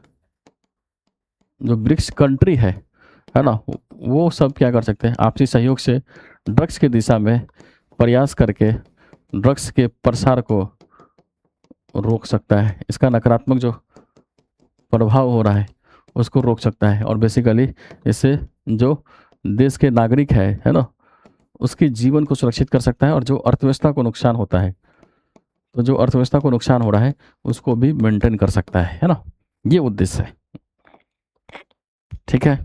जो ब्रिक्स कंट्री है ना, वो सब क्या कर सकते हैं, आपसी सहयोग से ड्रग्स की दिशा में प्रयास करके ड्रग्स के प्रसार को रोक सकता है। इसका नकारात्मक जो प्रभाव हो रहा है उसको रोक सकता है, और बेसिकली इससे जो देश के नागरिक है ना, उसके जीवन को सुरक्षित कर सकता है, और जो अर्थव्यवस्था को नुकसान होता है, तो जो अर्थव्यवस्था को नुकसान हो रहा है उसको भी मेंटेन कर सकता है ना। ये उद्देश्य है। ठीक है।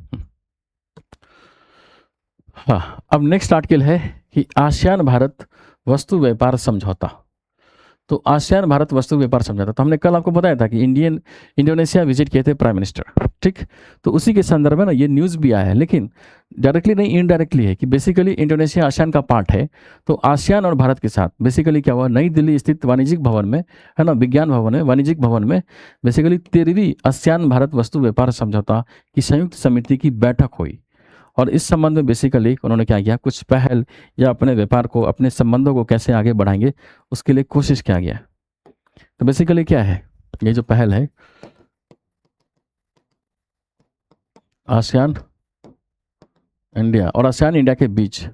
हाँ, अब नेक्स्ट आर्टिकल है कि आसियान भारत वस्तु व्यापार समझौता। तो आसियान भारत वस्तु व्यापार समझौता, तो हमने कल आपको बताया था कि इंडोनेशिया विजिट किए थे प्राइम मिनिस्टर, ठीक। तो उसी के संदर्भ में ना ये न्यूज़ भी आया है, लेकिन डायरेक्टली नहीं, इनडायरेक्टली है कि बेसिकली इंडोनेशिया आसियान का पार्ट है। तो आसियान और भारत के साथ बेसिकली क्या हुआ, नई दिल्ली स्थित वाणिज्यिक भवन में, है ना, विज्ञान भवन है, वाणिज्यिक भवन में बेसिकली 13वीं आसियान भारत वस्तु व्यापार समझौता की संयुक्त समिति की बैठक हुई। और इस संबंध में बेसिकली उन्होंने क्या किया, कुछ पहल या अपने व्यापार को, अपने संबंधों को कैसे आगे बढ़ाएंगे उसके लिए कोशिश किया गया। तो बेसिकली क्या है, ये जो पहल है, आसियान इंडिया और आसियान इंडिया के बीच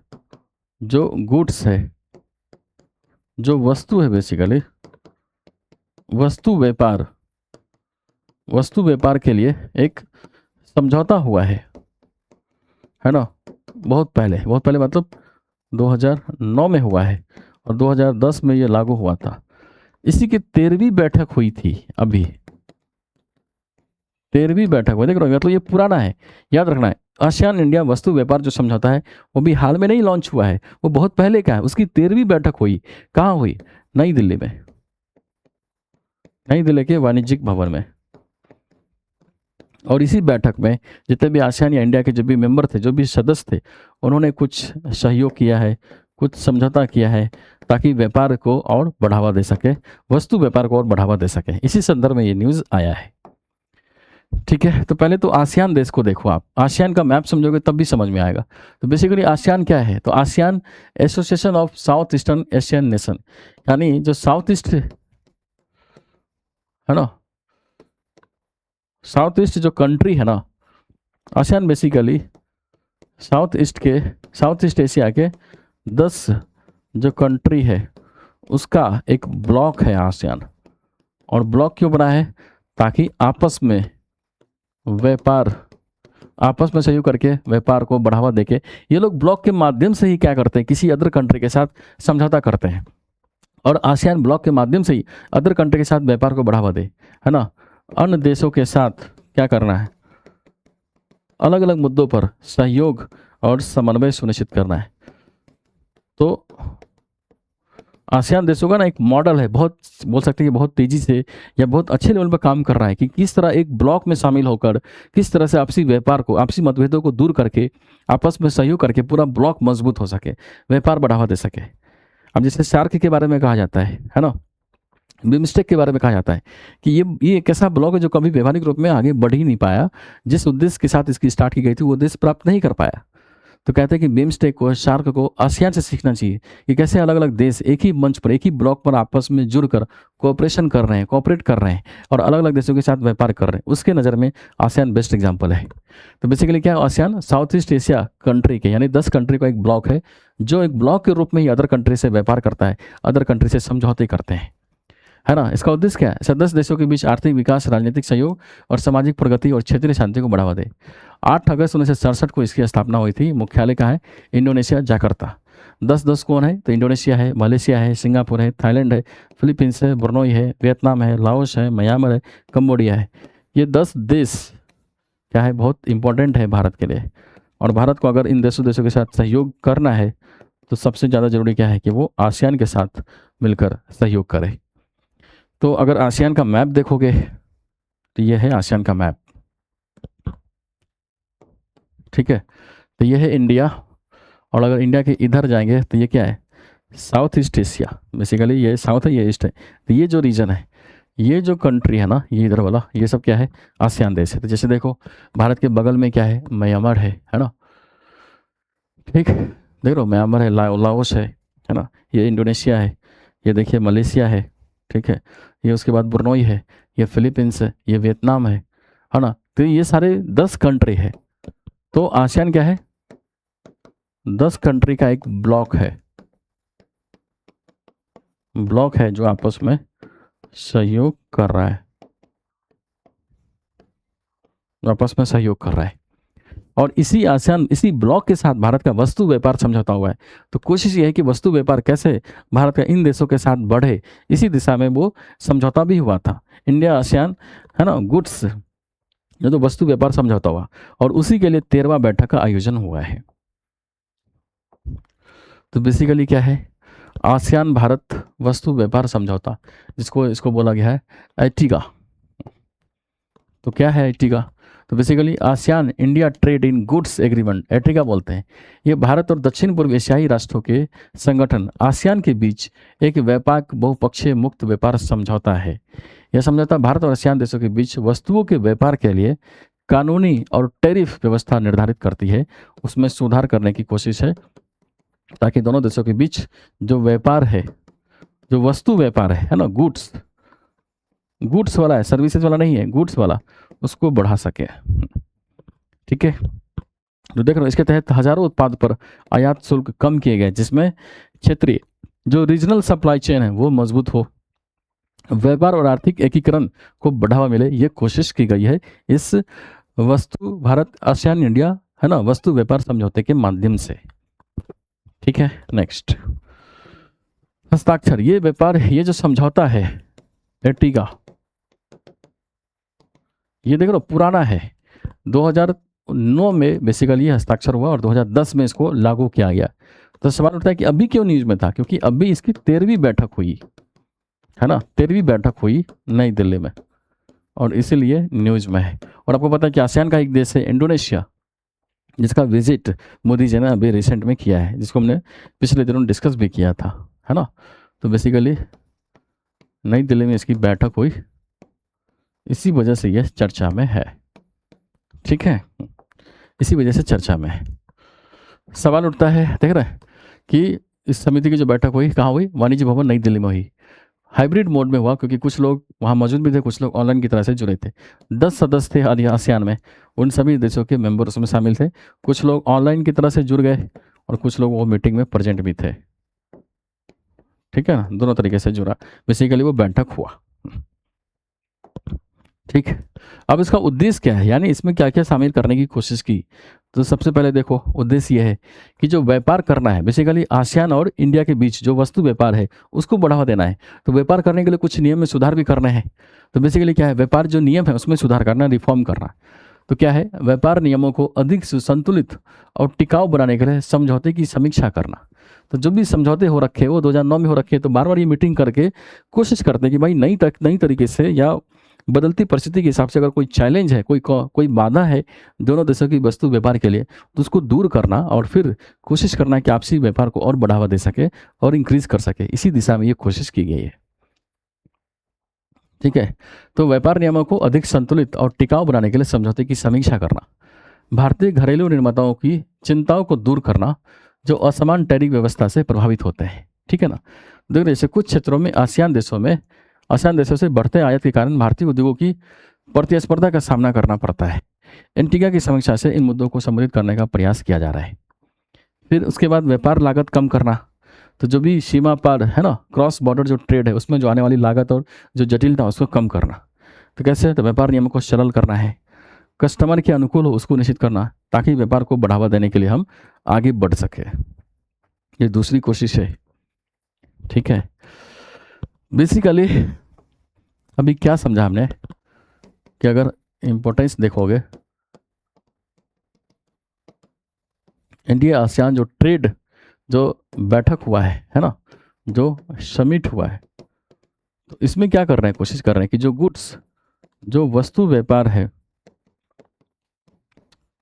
जो गुड्स है, जो वस्तु है, बेसिकली वस्तु व्यापार के लिए एक समझौता हुआ है ना। बहुत पहले मतलब 2009 में हुआ है, और 2010 में ये लागू हुआ था। इसी की 13वीं बैठक हुई थी अभी, 13वीं बैठक हुई, देख रहे हो, मतलब ये पुराना है, याद रखना है। आसियान इंडिया वस्तु व्यापार जो समझौता है वो भी हाल में नहीं लॉन्च हुआ है, वो बहुत पहले का है। उसकी 13वीं बैठक हुई, कहाँ हुई, नई दिल्ली में, नई दिल्ली के वाणिज्यिक भवन में। और इसी बैठक में जितने भी आसियान या इंडिया के जो भी मेंबर थे, जो भी सदस्य थे, उन्होंने कुछ सहयोग किया है, कुछ समझौता किया है ताकि व्यापार को और बढ़ावा दे सके, वस्तु व्यापार को और बढ़ावा दे सके। इसी संदर्भ में ये न्यूज़ आया है। ठीक है, तो पहले तो आसियान देश को देखो आप, आसियान का मैप समझोगे तब भी समझ में आएगा। तो बेसिकली आसियान क्या है, तो ASEAN association of south eastern Asian nation, यानी जो साउथ ईस्ट है ना, साउथ ईस्ट जो कंट्री है ना, ASEAN basically south east Asia के 10 जो कंट्री है उसका एक ब्लॉक है आसियान। और ब्लॉक क्यों बना है, ताकि आपस में सहयोग करके व्यापार को बढ़ावा देके ये लोग ब्लॉक के माध्यम से ही क्या करते हैं, किसी अदर कंट्री के साथ समझौता करते हैं, और आसियान ब्लॉक के माध्यम से ही अदर कंट्री के साथ व्यापार को बढ़ावा दे, है ना। अन्य देशों के साथ क्या करना है, अलग अलग मुद्दों पर सहयोग और समन्वय सुनिश्चित करना है। तो आसियान देशों का ना एक मॉडल है, बहुत बोल सकते हैं कि बहुत तेजी से या बहुत अच्छे लेवल पर काम कर रहा है कि किस तरह एक ब्लॉक में शामिल होकर किस तरह से आपसी व्यापार को, आपसी मतभेदों को दूर करके आपस में सहयोग करके पूरा ब्लॉक मजबूत हो सके, व्यापार बढ़ावा दे सके। अब जैसे सार्क के बारे में कहा जाता है ना, बिमस्टेक के बारे में कहा जाता है कि ये एक ऐसा ब्लॉक है जो कभी वैधानिक रूप में आगे बढ़ ही नहीं पाया, जिस उद्देश्य के साथ इसकी स्टार्ट की गई थी वो उद्देश्य प्राप्त नहीं कर पाया। तो कहते हैं कि बिमस्टेक को, सार्क को आसियान से सीखना चाहिए कि कैसे अलग अलग देश एक ही मंच पर, एक ही ब्लॉक पर आपस में जुड़कर कोऑपरेशन कर रहे हैं, कोऑपरेट कर रहे हैं और अलग अलग देशों के साथ व्यापार कर रहे हैं। उसके नज़र में आसियान बेस्ट एग्जाम्पल है। तो बेसिकली क्या है, ASEAN south east Asia country के यानी 10 कंट्री का एक ब्लॉक है, जो एक ब्लॉक के रूप में ही अदर कंट्री से व्यापार करता है, अदर कंट्री से समझौते करते हैं, है ना। इसका उद्देश्य क्या है, सदस्य देशों के बीच आर्थिक विकास, राजनीतिक सहयोग और सामाजिक प्रगति और क्षेत्रीय शांति को बढ़ावा दे। 8 अगस्त 1967 को इसकी स्थापना हुई थी। मुख्यालय कहाँ है, इंडोनेशिया, जकार्ता। 10 कौन है, तो इंडोनेशिया है, मलेशिया है, सिंगापुर है, थाईलैंड है, फिलीपींस है, ब्रुनई है, वियतनाम है, लाओस है, म्यांमार है, कंबोडिया है। ये 10 देश क्या है, बहुत इंपॉर्टेंट है भारत के लिए। और भारत को अगर इन देशों देशों के साथ सहयोग करना है तो सबसे ज़्यादा ज़रूरी क्या है कि वो आसियान के साथ मिलकर सहयोग करे। तो अगर आसियान का मैप देखोगे तो ये है आसियान का मैप, ठीक है। तो ये है इंडिया, और अगर इंडिया के इधर जाएंगे तो ये क्या है, साउथ ईस्ट एशिया। बेसिकली ये साउथ है, ये ईस्ट है। तो ये जो रीजन है, ये जो कंट्री है ना, ये इधर वाला, ये सब क्या है, आसियान देश है। तो जैसे देखो भारत के बगल में क्या है, म्यांमार है ना, ठीक, देख रहे हो म्यांमार है, लाओस है ना, ये इंडोनेशिया है, ये देखिए मलेशिया है, ठीक है, ये उसके बाद ब्रुनई है, ये फिलीपींस है, ये वियतनाम है ना। तो ये सारे 10 कंट्री है। तो आसियान क्या है, 10 कंट्री का एक ब्लॉक है जो आपस में सहयोग कर रहा है, आपस में सहयोग कर रहा है। और इसी आसियान, इसी ब्लॉक के साथ भारत का वस्तु व्यापार समझौता हुआ है। तो कोशिश ये है कि वस्तु व्यापार कैसे भारत का इन देशों के साथ बढ़े, इसी दिशा में वो समझौता भी हुआ था, इंडिया आसियान, है ना, गुड्स, जो तो वस्तु व्यापार समझौता हुआ, और उसी के लिए 13वां बैठक का आयोजन हुआ है। तो बेसिकली क्या है, आसियान भारत वस्तु व्यापार समझौता, जिसको इसको बोला गया है एटीगा। तो क्या है एटीगा, तो basically ASEAN India trade in goods agreement, AITIGA बोलते हैं। ये भारत और दक्षिण पूर्व एशियाई राष्ट्रों के संगठन आसियान के बीच एक व्यापक बहुपक्षीय मुक्त व्यापार समझौता है। यह समझौता भारत और आसियान देशों के बीच वस्तुओं के व्यापार के लिए कानूनी और टैरिफ व्यवस्था निर्धारित करती है, उसमें सुधार करने की कोशिश है, ताकि दोनों देशों के बीच जो व्यापार है, जो वस्तु व्यापार है ना, गुड्स वाला है, सर्विसेज वाला नहीं है, गुड्स वाला, उसको बढ़ा सके, ठीक है। तो देख रहे हो इसके तहत हजारों उत्पाद पर आयात शुल्क कम किए गए, जिसमें क्षेत्रीय जो रीजनल सप्लाई चेन है वो मजबूत हो, व्यापार और आर्थिक एकीकरण को बढ़ावा मिले, ये कोशिश की गई है इस वस्तु भारत आसियान इंडिया, है ना, वस्तु व्यापार समझौते के माध्यम से, ठीक है। नेक्स्ट, हस्ताक्षर, ये व्यापार, ये जो समझौता है एटीगा, ये देख लो पुराना है, 2009 में बेसिकली ये हस्ताक्षर हुआ और 2010 में इसको लागू किया गया। तो सवाल उठता है कि अभी क्यों न्यूज में था, क्योंकि अभी इसकी 13वीं बैठक हुई है ना, 13वीं बैठक हुई नई दिल्ली में, और इसीलिए न्यूज में है। और आपको पता है कि आसियान का एक देश है इंडोनेशिया, जिसका विजिट मोदी जी ने अभी रिसेंट में किया है, जिसको हमने पिछले दिनों डिस्कस भी किया था, है ना। तो बेसिकली नई दिल्ली में इसकी बैठक हुई, इसी वजह से यह चर्चा में है, ठीक है, इसी वजह से चर्चा में है। सवाल उठता है, देख रहे हैं कि इस समिति की जो बैठक हुई कहाँ हुई, वाणिज्य भवन नई दिल्ली में हुई, हाइब्रिड मोड में हुआ, क्योंकि कुछ लोग वहाँ मौजूद भी थे, कुछ लोग ऑनलाइन की तरह से जुड़े थे। 10 सदस्य थे आसियान में, उन सभी देशों के मेंबर उसमें शामिल थे, कुछ लोग ऑनलाइन की तरह से जुड़ गए और कुछ लोग वो मीटिंग में प्रेजेंट भी थे, ठीक है ना, दोनों तरीके से जुड़ा, बेसिकली वो बैठक हुआ, ठीक। अब इसका उद्देश्य क्या है, यानी इसमें क्या क्या शामिल करने की कोशिश की। तो सबसे पहले देखो उद्देश्य ये है कि जो व्यापार करना है, बेसिकली आसियान और इंडिया के बीच जो वस्तु व्यापार है उसको बढ़ावा देना है। तो व्यापार करने के लिए कुछ नियम में सुधार भी करना है। तो बेसिकली क्या है, व्यापार जो नियम है उसमें सुधार करना, रिफॉर्म करना। तो क्या है, व्यापार नियमों को अधिक सुसंतुलित और टिकाऊ बनाने के लिए समझौते की समीक्षा करना। तो जो भी समझौते हो रखे, वो 2009 में हो रखे, तो बार बार ये मीटिंग करके कोशिश करते हैं कि भाई नई तरीके से या बदलती परिस्थिति के हिसाब से अगर कोई चैलेंज है, कोई बाधा है दोनों देशों की वस्तु व्यापार के लिए, तो उसको दूर करना और फिर कोशिश करना कि आपसी व्यापार को और बढ़ावा दे सके और इंक्रीज कर सके, इसी दिशा में ये कोशिश की गई है, ठीक है। तो व्यापार नियमों को अधिक संतुलित और टिकाऊ बनाने के लिए समझौते की समीक्षा करना, भारतीय घरेलू निर्माताओं की चिंताओं को दूर करना जो असमान टैरिफ व्यवस्था से प्रभावित होते हैं, ठीक है ना। देखो जैसे कुछ क्षेत्रों में आसियान देशों से बढ़ते आयात के कारण भारतीय उद्योगों की प्रतिस्पर्धा का सामना करना पड़ता है। एंटीगा की समीक्षा से इन मुद्दों को सम्मिलित करने का प्रयास किया जा रहा है। फिर उसके बाद व्यापार लागत कम करना, तो जो भी सीमा पार है ना, क्रॉस बॉर्डर जो ट्रेड है उसमें जो आने वाली लागत और जो जटिलता उसको कम करना। तो कैसे, तो व्यापार नियमों को सरल करना है, कस्टमर के अनुकूल हो उसको निश्चित करना, ताकि व्यापार को बढ़ावा देने के लिए हम आगे बढ़ सके। ये दूसरी कोशिश है, ठीक है। बेसिकली अभी क्या समझा हमने कि अगर इम्पोर्टेंस देखोगे इंडिया आसियान जो ट्रेड जो बैठक हुआ है ना, जो समिट हुआ है, तो इसमें क्या कर रहे हैं, कोशिश कर रहे हैं कि जो गुड्स, जो वस्तु व्यापार है,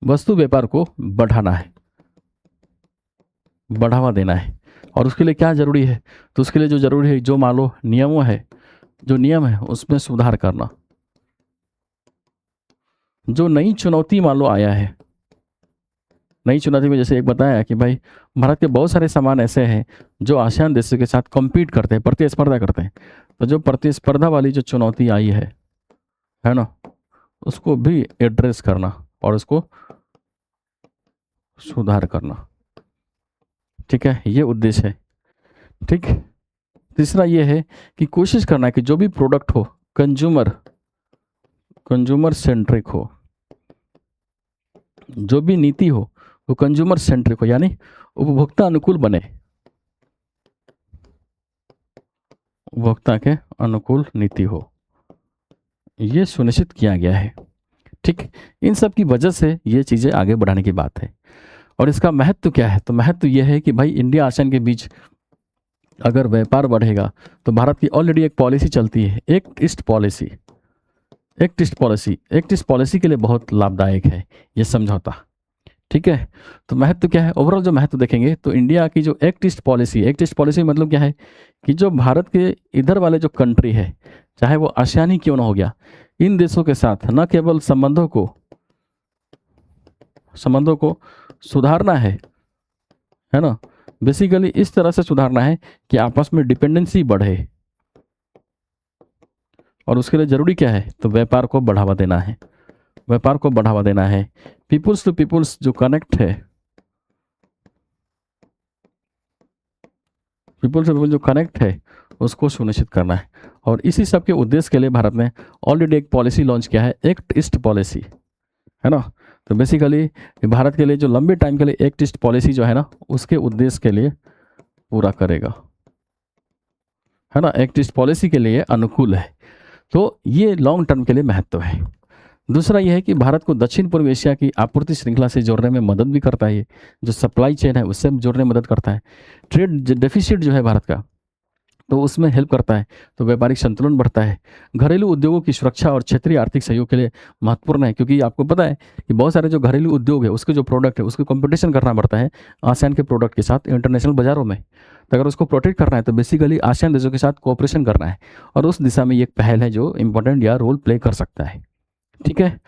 वस्तु व्यापार को बढ़ाना है, बढ़ावा देना है। और उसके लिए क्या जरूरी है, तो उसके लिए जो जरूरी है, जो मान लो नियमों है, जो नियम है उसमें सुधार करना। जो नई चुनौती मान लो आया है, नई चुनौती में जैसे एक बताया कि भाई भारत के बहुत सारे सामान ऐसे हैं जो आसियान देशों के साथ कम्पीट करते हैं, प्रतिस्पर्धा करते हैं। तो जो प्रतिस्पर्धा वाली जो चुनौती आई है ना, उसको भी एड्रेस करना और उसको सुधार करना। ठीक है, ये उद्देश्य है। ठीक, तीसरा ये है कि कोशिश करना है कि जो भी प्रोडक्ट हो कंज्यूमर सेंट्रिक हो, जो भी नीति हो वो कंज्यूमर सेंट्रिक हो, यानी उपभोक्ता अनुकूल बने, उपभोक्ता के अनुकूल नीति हो, ये सुनिश्चित किया गया है। ठीक, इन सब की वजह से ये चीज़ें आगे बढ़ाने की बात है। और इसका महत्व क्या है, तो महत्व यह है कि भाई इंडिया आसियान के बीच अगर व्यापार बढ़ेगा तो भारत की ऑलरेडी एक पॉलिसी चलती है, act east policy. Act east policy के लिए बहुत लाभदायक है ये समझौता। ठीक है, तो महत्व क्या है, ओवरऑल जो महत्व देखेंगे तो इंडिया की जो एक्ट ईस्ट पॉलिसी मतलब क्या है कि जो भारत के इधर वाले जो कंट्री है, चाहे वो आसियान ही क्यों ना हो गया, इन देशों के साथ न केवल संबंधों को सुधारना है ना, बेसिकली इस तरह से सुधारना है कि आपस में डिपेंडेंसी बढ़े। और उसके लिए जरूरी क्या है, तो व्यापार को बढ़ावा देना है, व्यापार को बढ़ावा देना है। पीपुल्स टू पीपुल्स जो कनेक्ट है, पीपुल्स टू पीपुल्स जो कनेक्ट है उसको सुनिश्चित करना है। और इसी सब के उद्देश्य के लिए भारत ने ऑलरेडी एक पॉलिसी लॉन्च किया है, एक्ट ईस्ट पॉलिसी, है ना। तो बेसिकली भारत के लिए जो लंबे टाइम के लिए एक्ट ईस्ट पॉलिसी जो है ना, उसके उद्देश्य के लिए पूरा करेगा, है ना, एक्ट ईस्ट पॉलिसी के लिए अनुकूल है। तो ये लॉन्ग टर्म के लिए महत्व है। दूसरा यह है कि भारत को दक्षिण पूर्व एशिया की आपूर्ति श्रृंखला से जोड़ने में मदद भी करता है, ये जो सप्लाई चेन है उससे जोड़ने में मदद करता है। ट्रेड डेफिसिट जो है भारत का, तो उसमें हेल्प करता है, तो व्यापारिक संतुलन बढ़ता है। घरेलू उद्योगों की सुरक्षा और क्षेत्रीय आर्थिक सहयोग के लिए महत्वपूर्ण है, क्योंकि आपको पता है कि बहुत सारे जो घरेलू उद्योग है उसके जो प्रोडक्ट है उसको कंपटीशन करना पड़ता है आसियान के प्रोडक्ट के साथ इंटरनेशनल बाजारों में। तो अगर उसको प्रोटेक्ट करना है तो बेसिकली आसियान देशों के साथ कोऑपरेशन करना है, और उस दिशा में ये एक पहल है जो इंपॉर्टेंट या रोल प्ले कर सकता है। ठीक है,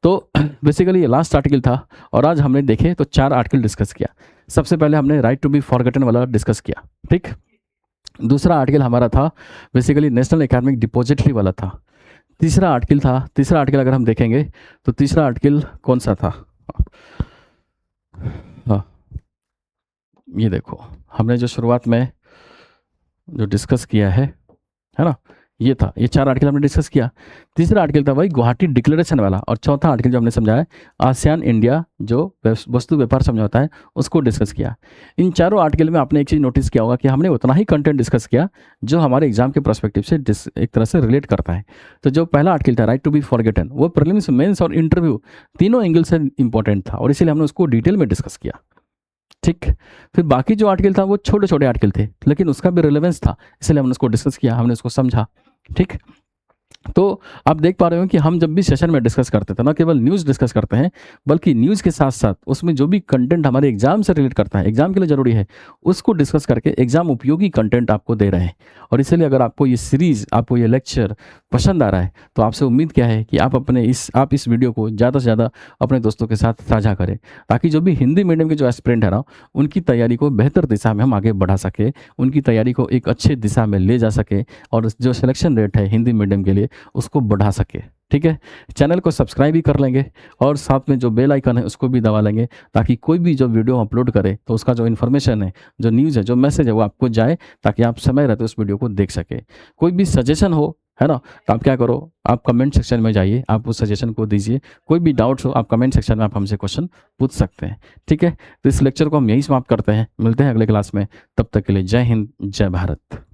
तो बेसिकली ये लास्ट आर्टिकल था, और आज हमने देखे तो 4 आर्टिकल डिस्कस किया। सबसे पहले हमने राइट टू बी फॉरगेटन वाला डिस्कस किया। ठीक, दूसरा आर्टिकल हमारा था बेसिकली नेशनल एकेडमिक डिपॉजिटरी वाला था। तीसरा आर्टिकल अगर हम देखेंगे तो तीसरा आर्टिकल कौन सा था, हाँ ये देखो, हमने जो शुरुआत में जो डिस्कस किया है ना, ये था, ये 4 आर्टिकल हमने डिस्कस किया। तीसरा आर्टिकल था वही गुवाहाटी डिक्लेरेशन वाला, और चौथा आर्टिकल जो हमने समझाया आसियान इंडिया जो वस्तु व्यापार समझौता है उसको डिस्कस किया। इन चारों आर्टिकल में आपने एक चीज़ नोटिस किया होगा कि हमने उतना ही कंटेंट डिस्कस किया जो हमारे एग्जाम के पर्सपेक्टिव से एक तरह से रिलेट करता है। तो जो पहला आर्टिकल था राइट टू बी फॉरगेटन, वो प्रीलिम्स, मेंस और इंटरव्यू तीनों एंगल से इंपॉर्टेंट था, और इसीलिए हमने उसको डिटेल में डिस्कस किया। ठीक, फिर बाकी जो आर्टिकल था वो छोटे छोटे आर्टिकल थे, लेकिन उसका भी रिलेवेंस था, इसलिए हमने उसको डिस्कस किया, हमने उसको समझा। ठीक, तो आप देख पा रहे हो कि हम जब भी सेशन में डिस्कस करते थे, ना केवल न्यूज़ डिस्कस करते हैं, बल्कि न्यूज़ के साथ साथ उसमें जो भी कंटेंट हमारे एग्जाम से रिलेट करता है, एग्जाम के लिए जरूरी है, उसको डिस्कस करके एग्जाम उपयोगी कंटेंट आपको दे रहे हैं। और इसलिए अगर आपको ये सीरीज़, आपको ये लेक्चर पसंद आ रहा है, तो आपसे उम्मीद क्या है कि आप इस वीडियो को ज़्यादा से ज़्यादा अपने दोस्तों के साथ साझा करें, ताकि जो भी हिंदी मीडियम के जो एस्पिरेंट है ना, उनकी तैयारी को बेहतर दिशा में हम आगे बढ़ा सके, उनकी तैयारी को एक अच्छे दिशा में ले जा सके, और जो सिलेक्शन रेट है हिंदी मीडियम के लिए उसको बढ़ा सके। ठीक है, चैनल को सब्सक्राइब भी कर लेंगे, और साथ में जो बेल आइकन है उसको भी दबा लेंगे, ताकि कोई भी जो वीडियो अपलोड करे तो उसका जो इन्फॉर्मेशन है, जो न्यूज़ है, जो मैसेज है, वो आपको जाए, ताकि आप समय रहते उस वीडियो को देख सके। कोई भी सजेशन हो, है ना, तो आप क्या करो, आप कमेंट सेक्शन में जाइए, आप उस सजेशन को दीजिए। कोई भी डाउट्स हो आप कमेंट सेक्शन में आप हमसे क्वेश्चन पूछ सकते हैं। ठीक है, तो इस लेक्चर को हम यहीं समाप्त करते हैं, मिलते हैं अगले क्लास में, तब तक के लिए जय हिंद, जय भारत।